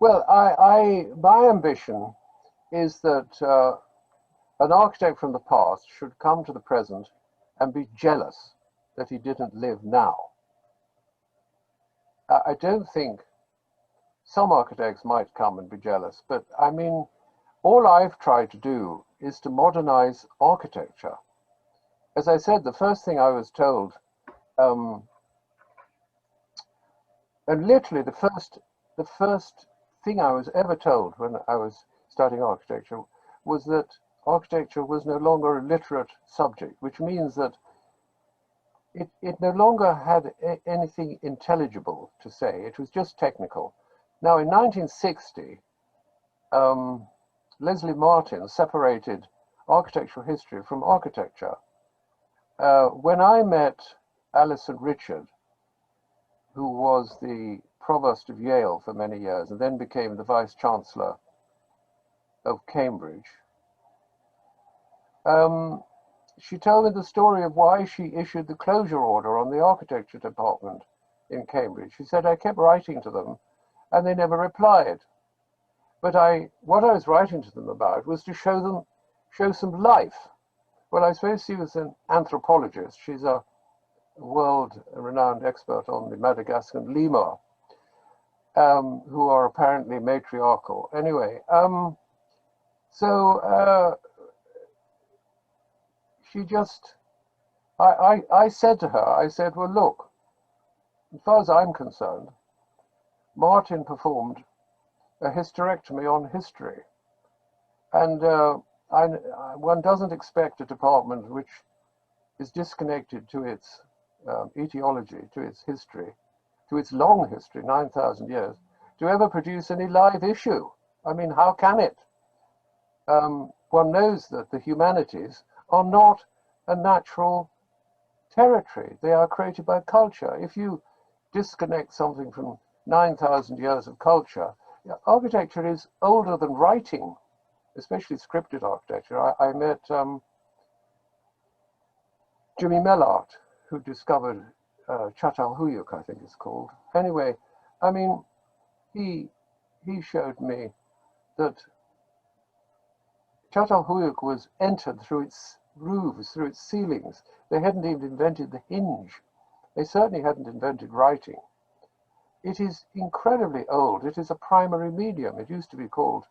Well, my ambition is that an architect from the past should come to the present and be jealous that he didn't live now. I don't think, some architects might come and be jealous, but I mean, all I've tried to do is to modernize architecture. As I said, the first thing I was told, and literally the first thing I was ever told when I was studying architecture was that architecture was no longer a literate subject, which means that it no longer had anything intelligible to say. It was just technical. Now, in 1960, Leslie Martin separated architectural history from architecture. When I met Alison Richard, who was the provost of Yale for many years and then became the vice chancellor of Cambridge, she told me the story of why she issued the closure order on the architecture department in Cambridge. She said, I kept writing to them and they never replied. But what I was writing to them about was to show some life. Well, I suppose she was an anthropologist. She's a world-renowned expert on the Madagascan lemur, who are apparently matriarchal. Anyway, she just, I said to her, I said, well, look, as far as I'm concerned, Martin performed a hysterectomy on history. And one doesn't expect a department which is disconnected to its etiology, to its history, to its long history, 9,000 years, to ever produce any live issue. I mean, how can it? One knows that the humanities are not a natural territory. They are created by culture. If you disconnect something from 9,000 years of culture, architecture is older than writing, especially scripted architecture. I met Jimmy Mellart, who discovered Çatalhöyük, I think it's called. Anyway, I mean, he showed me that Çatalhöyük was entered through its roofs, through its ceilings. They hadn't even invented the hinge. They certainly hadn't invented writing. It is incredibly old. It is a primary medium. It used to be called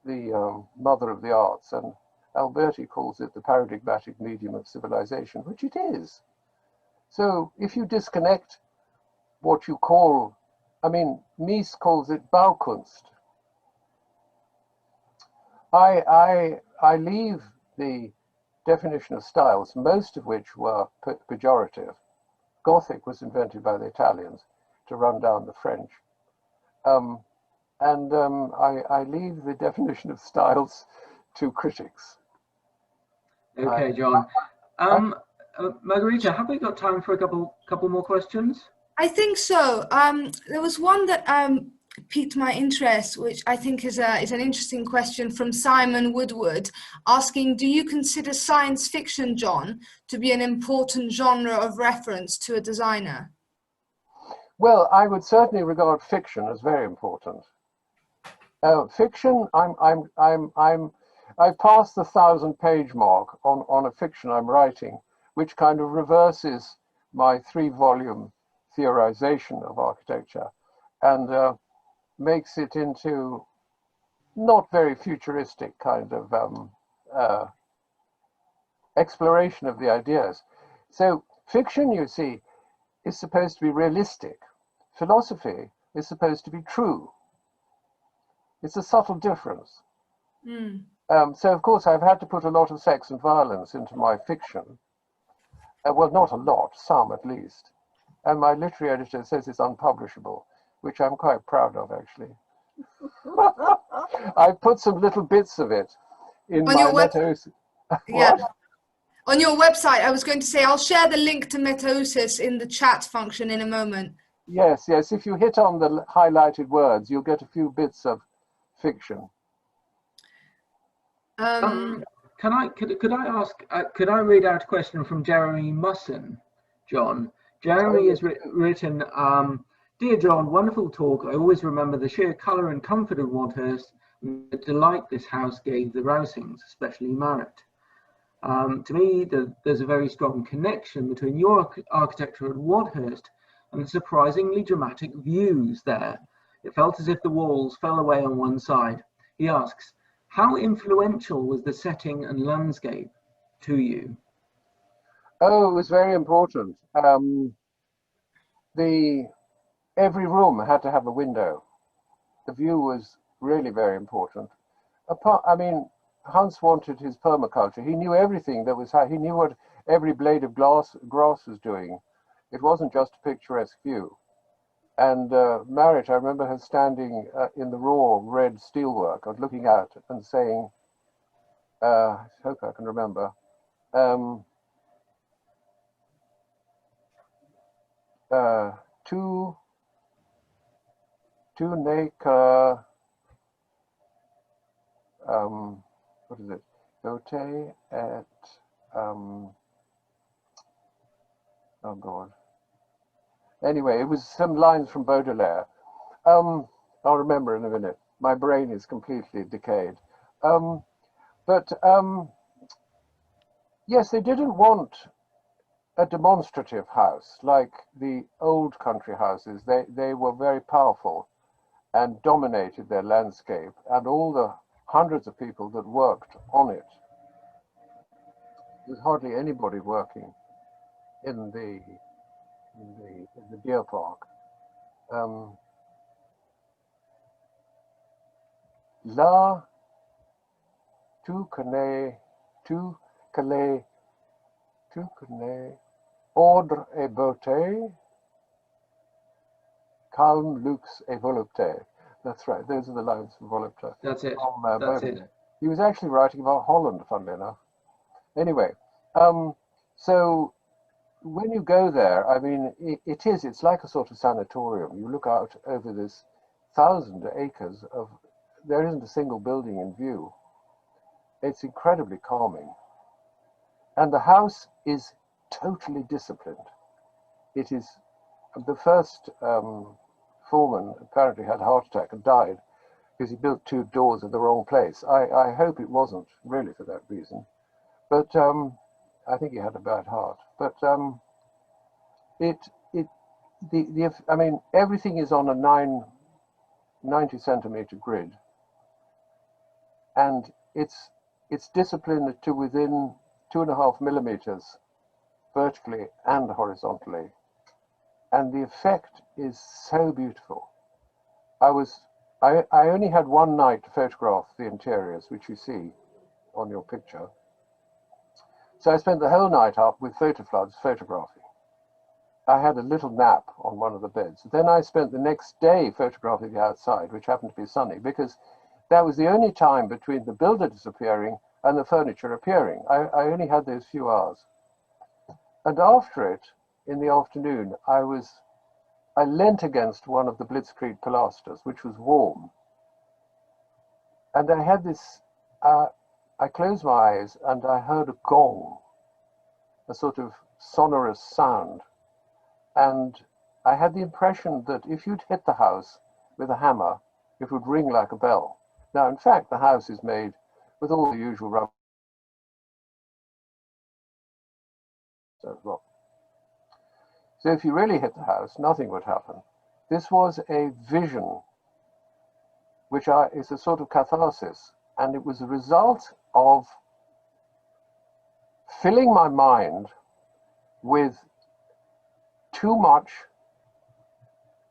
the mother of the arts, and Alberti calls it the paradigmatic medium of civilization, which it is. So if you disconnect what you call, I mean, Mies calls it Baukunst. I leave the definition of styles, most of which were pejorative. Gothic was invented by the Italians to run down the French. I leave the definition of styles to critics. Okay, John. Margherita, have we got time for a couple more questions? I think so. There was one that piqued my interest, which I think is an interesting question from Simon Woodward, asking, do you consider science fiction, John, to be an important genre of reference to a designer? Well, I would certainly regard fiction as very important. Fiction, I've passed the 1,000-page mark on a fiction I'm writing, which kind of reverses my 3-volume theorization of architecture and makes it into not very futuristic kind of exploration of the ideas. So fiction, you see, is supposed to be realistic. Philosophy is supposed to be true. It's a subtle difference. So, of course, I've had to put a lot of sex and violence into my fiction. Well, not a lot, some at least. And my literary editor says it's unpublishable, which I'm quite proud of, actually. I put some little bits of it in on my your Metaphysics. Yeah. On your website, I was going to say, I'll share the link to Metaphysics in the chat function in a moment. Yes, yes. If you hit on the highlighted words, you'll get a few bits of fiction. Could I ask? Could I read out a question from Jeremy Musson, John? Jeremy has written, "Dear John, wonderful talk. I always remember the sheer colour and comfort of Wadhurst, and the delight this house gave the Rousings, especially Marriott. To me, there's a very strong connection between your architecture at Wadhurst and the surprisingly dramatic views there. It felt as if the walls fell away on one side." He asks, how influential was the setting and landscape to you? Oh, it was very important. Every room had to have a window. The view was really very important. I mean, Hans wanted his permaculture. He knew everything that was. He knew what every blade of grass was doing. It wasn't just a picturesque view. And Marriott, I remember her standing in the raw red steelwork, looking out and saying, I hope I can remember, tu n'es que, what is it, beauté et, oh God. Anyway, it was some lines from Baudelaire. I'll remember in a minute. My brain is completely decayed. Yes, they didn't want a demonstrative house like the old country houses. They were very powerful and dominated their landscape, and all the hundreds of people that worked on it. There's hardly anybody working in the deer park. Là, tu connais ordre et beauté, calme, luxe et volupté. That's right. Those are the lines from Volupté. That's it. That's it. He was actually writing about Holland, funnily enough. Anyway, so when you go there, I mean, it's like a sort of sanatorium. You look out over this 1,000 acres of, there isn't a single building in view. It's incredibly calming. And the house is totally disciplined. It is, the first foreman apparently had a heart attack and died because he built 2 doors in the wrong place. I hope it wasn't really for that reason. But I think he had a bad heart. But I mean, everything is on a 90 centimeter grid, and it's it's disciplined to within 2.5 millimeters vertically and horizontally. And the effect is so beautiful. I only had one night to photograph the interiors, which you see on your picture. So I spent the whole night up with photofloods photographing. I had a little nap on one of the beds. Then I spent the next day photographing the outside, which happened to be sunny, because that was the only time between the builder disappearing and the furniture appearing. I only had those few hours. And after it, in the afternoon, I leant against one of the Blitzkrieg pilasters, which was warm. And I had this, I closed my eyes and I heard a gong, a sort of sonorous sound. And I had the impression that if you'd hit the house with a hammer, it would ring like a bell. Now, in fact, the house is made with all the usual rubber. So if you really hit the house, nothing would happen. This was a vision, which is a sort of catharsis. And it was a result of filling my mind with too much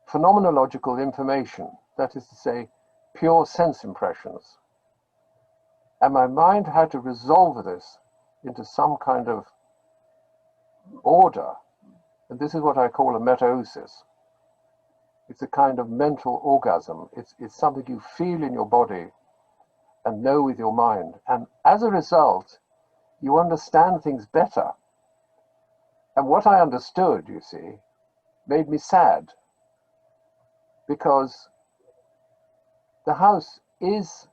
phenomenological information, that is to say, pure sense impressions. And my mind had to resolve this into some kind of order. And this is what I call a metaosis. It's a kind of mental orgasm. It's something you feel in your body and know with your mind. And as a result, you understand things better. And what I understood, you see, made me sad, because the house is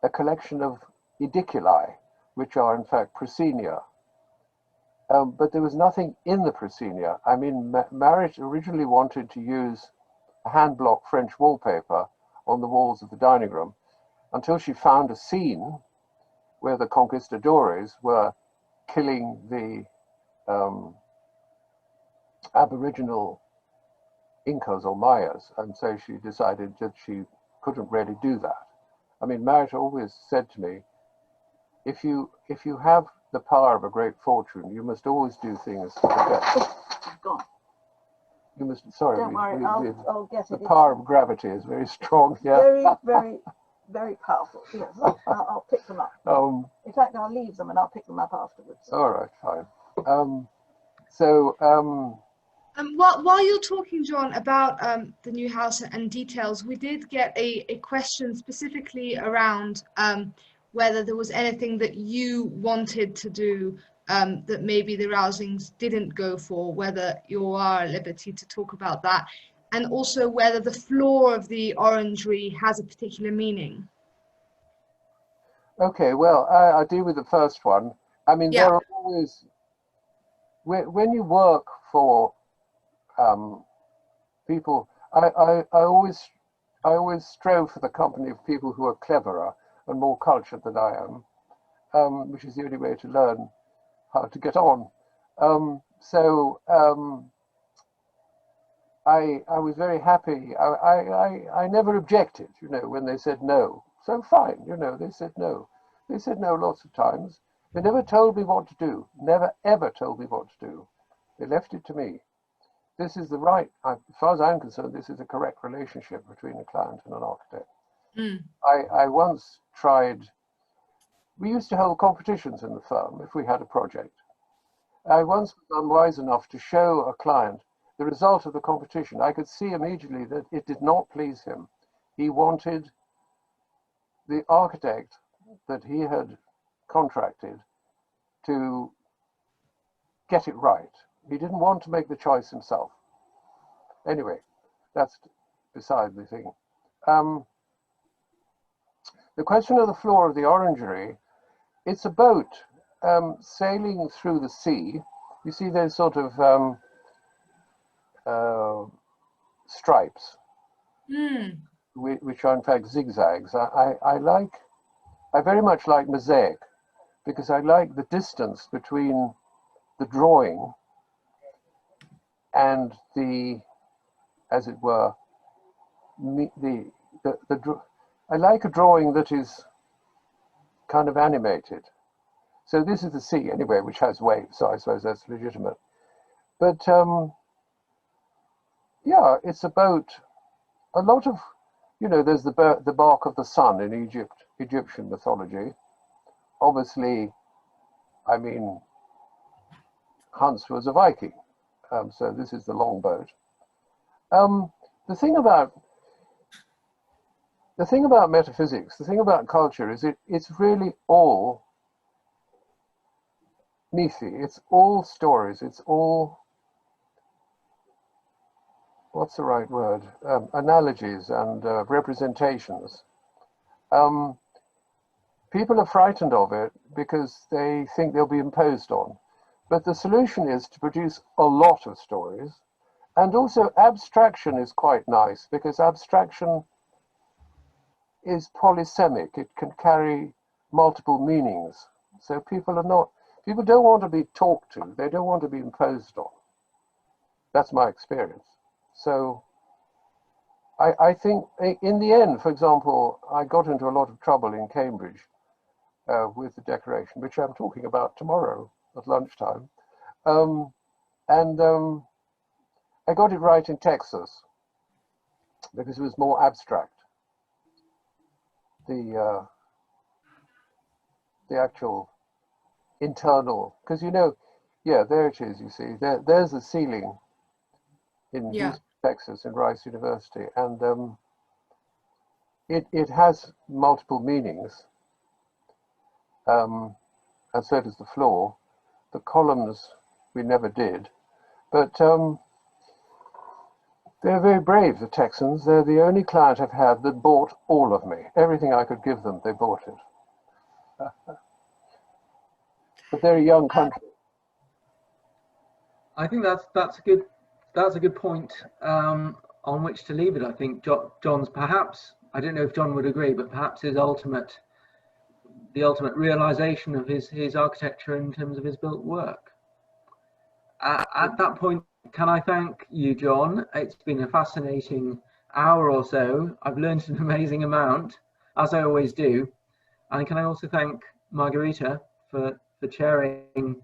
a collection of ediculi, which are in fact proscenia. But there was nothing in the proscenia. I mean, Margherita originally wanted to use a hand-block French wallpaper on the walls of the dining room until she found a scene where the conquistadores were killing the Aboriginal Incas or Mayas, and so she decided that she couldn't really do that. I mean, Margherita always said to me, if you have the power of a great fortune, you must always do things to the best. It's gone. You must, sorry. Don't worry, I'll get it. The power of gravity is very strong here. Very, very, very powerful. Yes, I'll pick them up. In fact, I'll leave them and I'll pick them up afterwards. All right, fine. While you're talking, John, about the new house and details, we did get a question specifically around whether there was anything that you wanted to do that maybe the Rousings didn't go for, whether you are at liberty to talk about that, and also whether the floor of the orangery has a particular meaning. Okay, well, I'll deal with the first one. I mean, Yeah. there are always, when you work for people, I always strove for the company of people who are cleverer and more cultured than I am, which is the only way to learn how to get on. I was very happy. I never objected, you know, when they said no. So fine, you know, they said no. They said no lots of times. They never told me what to do. Never, ever told me what to do. They left it to me. This is the right, as far as I'm concerned, this is a correct relationship between a client and an architect. Mm. I once tried, we used to hold competitions in the firm if we had a project. I once was unwise enough to show a client the result of the competition. I could see immediately that it did not please him. He wanted the architect that he had contracted to get it right. He didn't want to make the choice himself. Anyway, that's beside the thing. The question of the floor of the orangery, it's a boat sailing through the sea. You see those sort of stripes, which are in fact zigzags. I very much like mosaic, because I like the distance between the drawing and the, as it were, I like a drawing that is kind of animated. So this is the sea anyway, which has waves, so I suppose that's legitimate. But yeah, it's about a lot of, you know, there's the bark of the sun in Egyptian mythology. Obviously, I mean, Hans was a Viking, so this is the longboat. The thing about metaphysics, the thing about culture is it's really all mithi, it's all stories, it's all, what's the right word, analogies and representations. People are frightened of it because they think they'll be imposed on. But the solution is to produce a lot of stories. And also abstraction is quite nice because abstraction is polysemic. It can carry multiple meanings. So people don't want to be talked to. They don't want to be imposed on. That's my experience. So I think in the end, for example, I got into a lot of trouble in Cambridge with the decoration, which I'm talking about tomorrow at lunchtime. I got it right in Texas because it was more abstract. The actual internal, because you know, yeah, there it is, you see, there's the ceiling in Houston, Texas, in Rice University, and it has multiple meanings, and so does the floor. The columns we never did, but they're very brave, the Texans. They're the only client I've had that bought all of me. Everything I could give them, they bought it. But they're a young country. I think that's a good point on which to leave it. I think John's perhaps, I don't know if John would agree, but perhaps the ultimate realization of his architecture in terms of his built work. At that point, can I thank you, John? It's been a fascinating hour or so. I've learned an amazing amount, as I always do. And can I also thank Margherita for chairing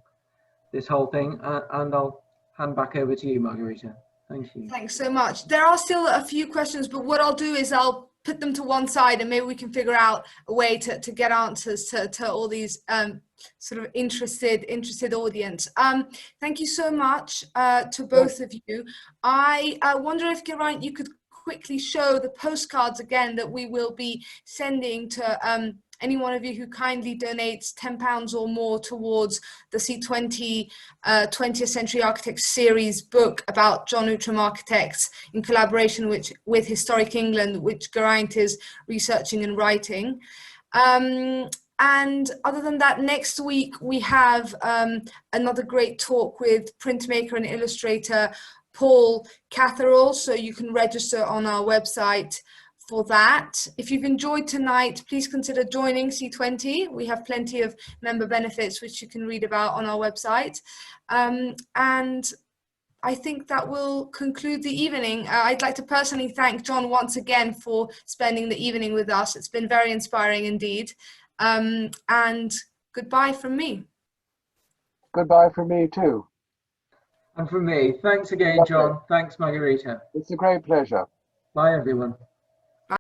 this whole thing? And I'll hand back over to you, Margherita. Thank you. Thanks so much. There are still a few questions, but what I'll do is I'll put them to one side and maybe we can figure out a way to get answers to all these sort of interested audience. Thank you so much to both of you. I wonder if, Geraint, you could quickly show the postcards again that we will be sending to any one of you who kindly donates £10 or more towards the C20 20th Century Architects series book about John Outram architects in collaboration with Historic England, which Geraint is researching and writing. And other than that, next week we have another great talk with printmaker and illustrator Paul Catherall, so you can register on our website for that. If you've enjoyed tonight, please consider joining C20. We have plenty of member benefits which you can read about on our website. And I think that will conclude the evening. I'd like to personally thank John once again for spending the evening with us. It's been very inspiring indeed. And goodbye from me. Goodbye from me too. And from me, thanks again, John. Thanks, Margherita. It's a great pleasure. Bye, everyone.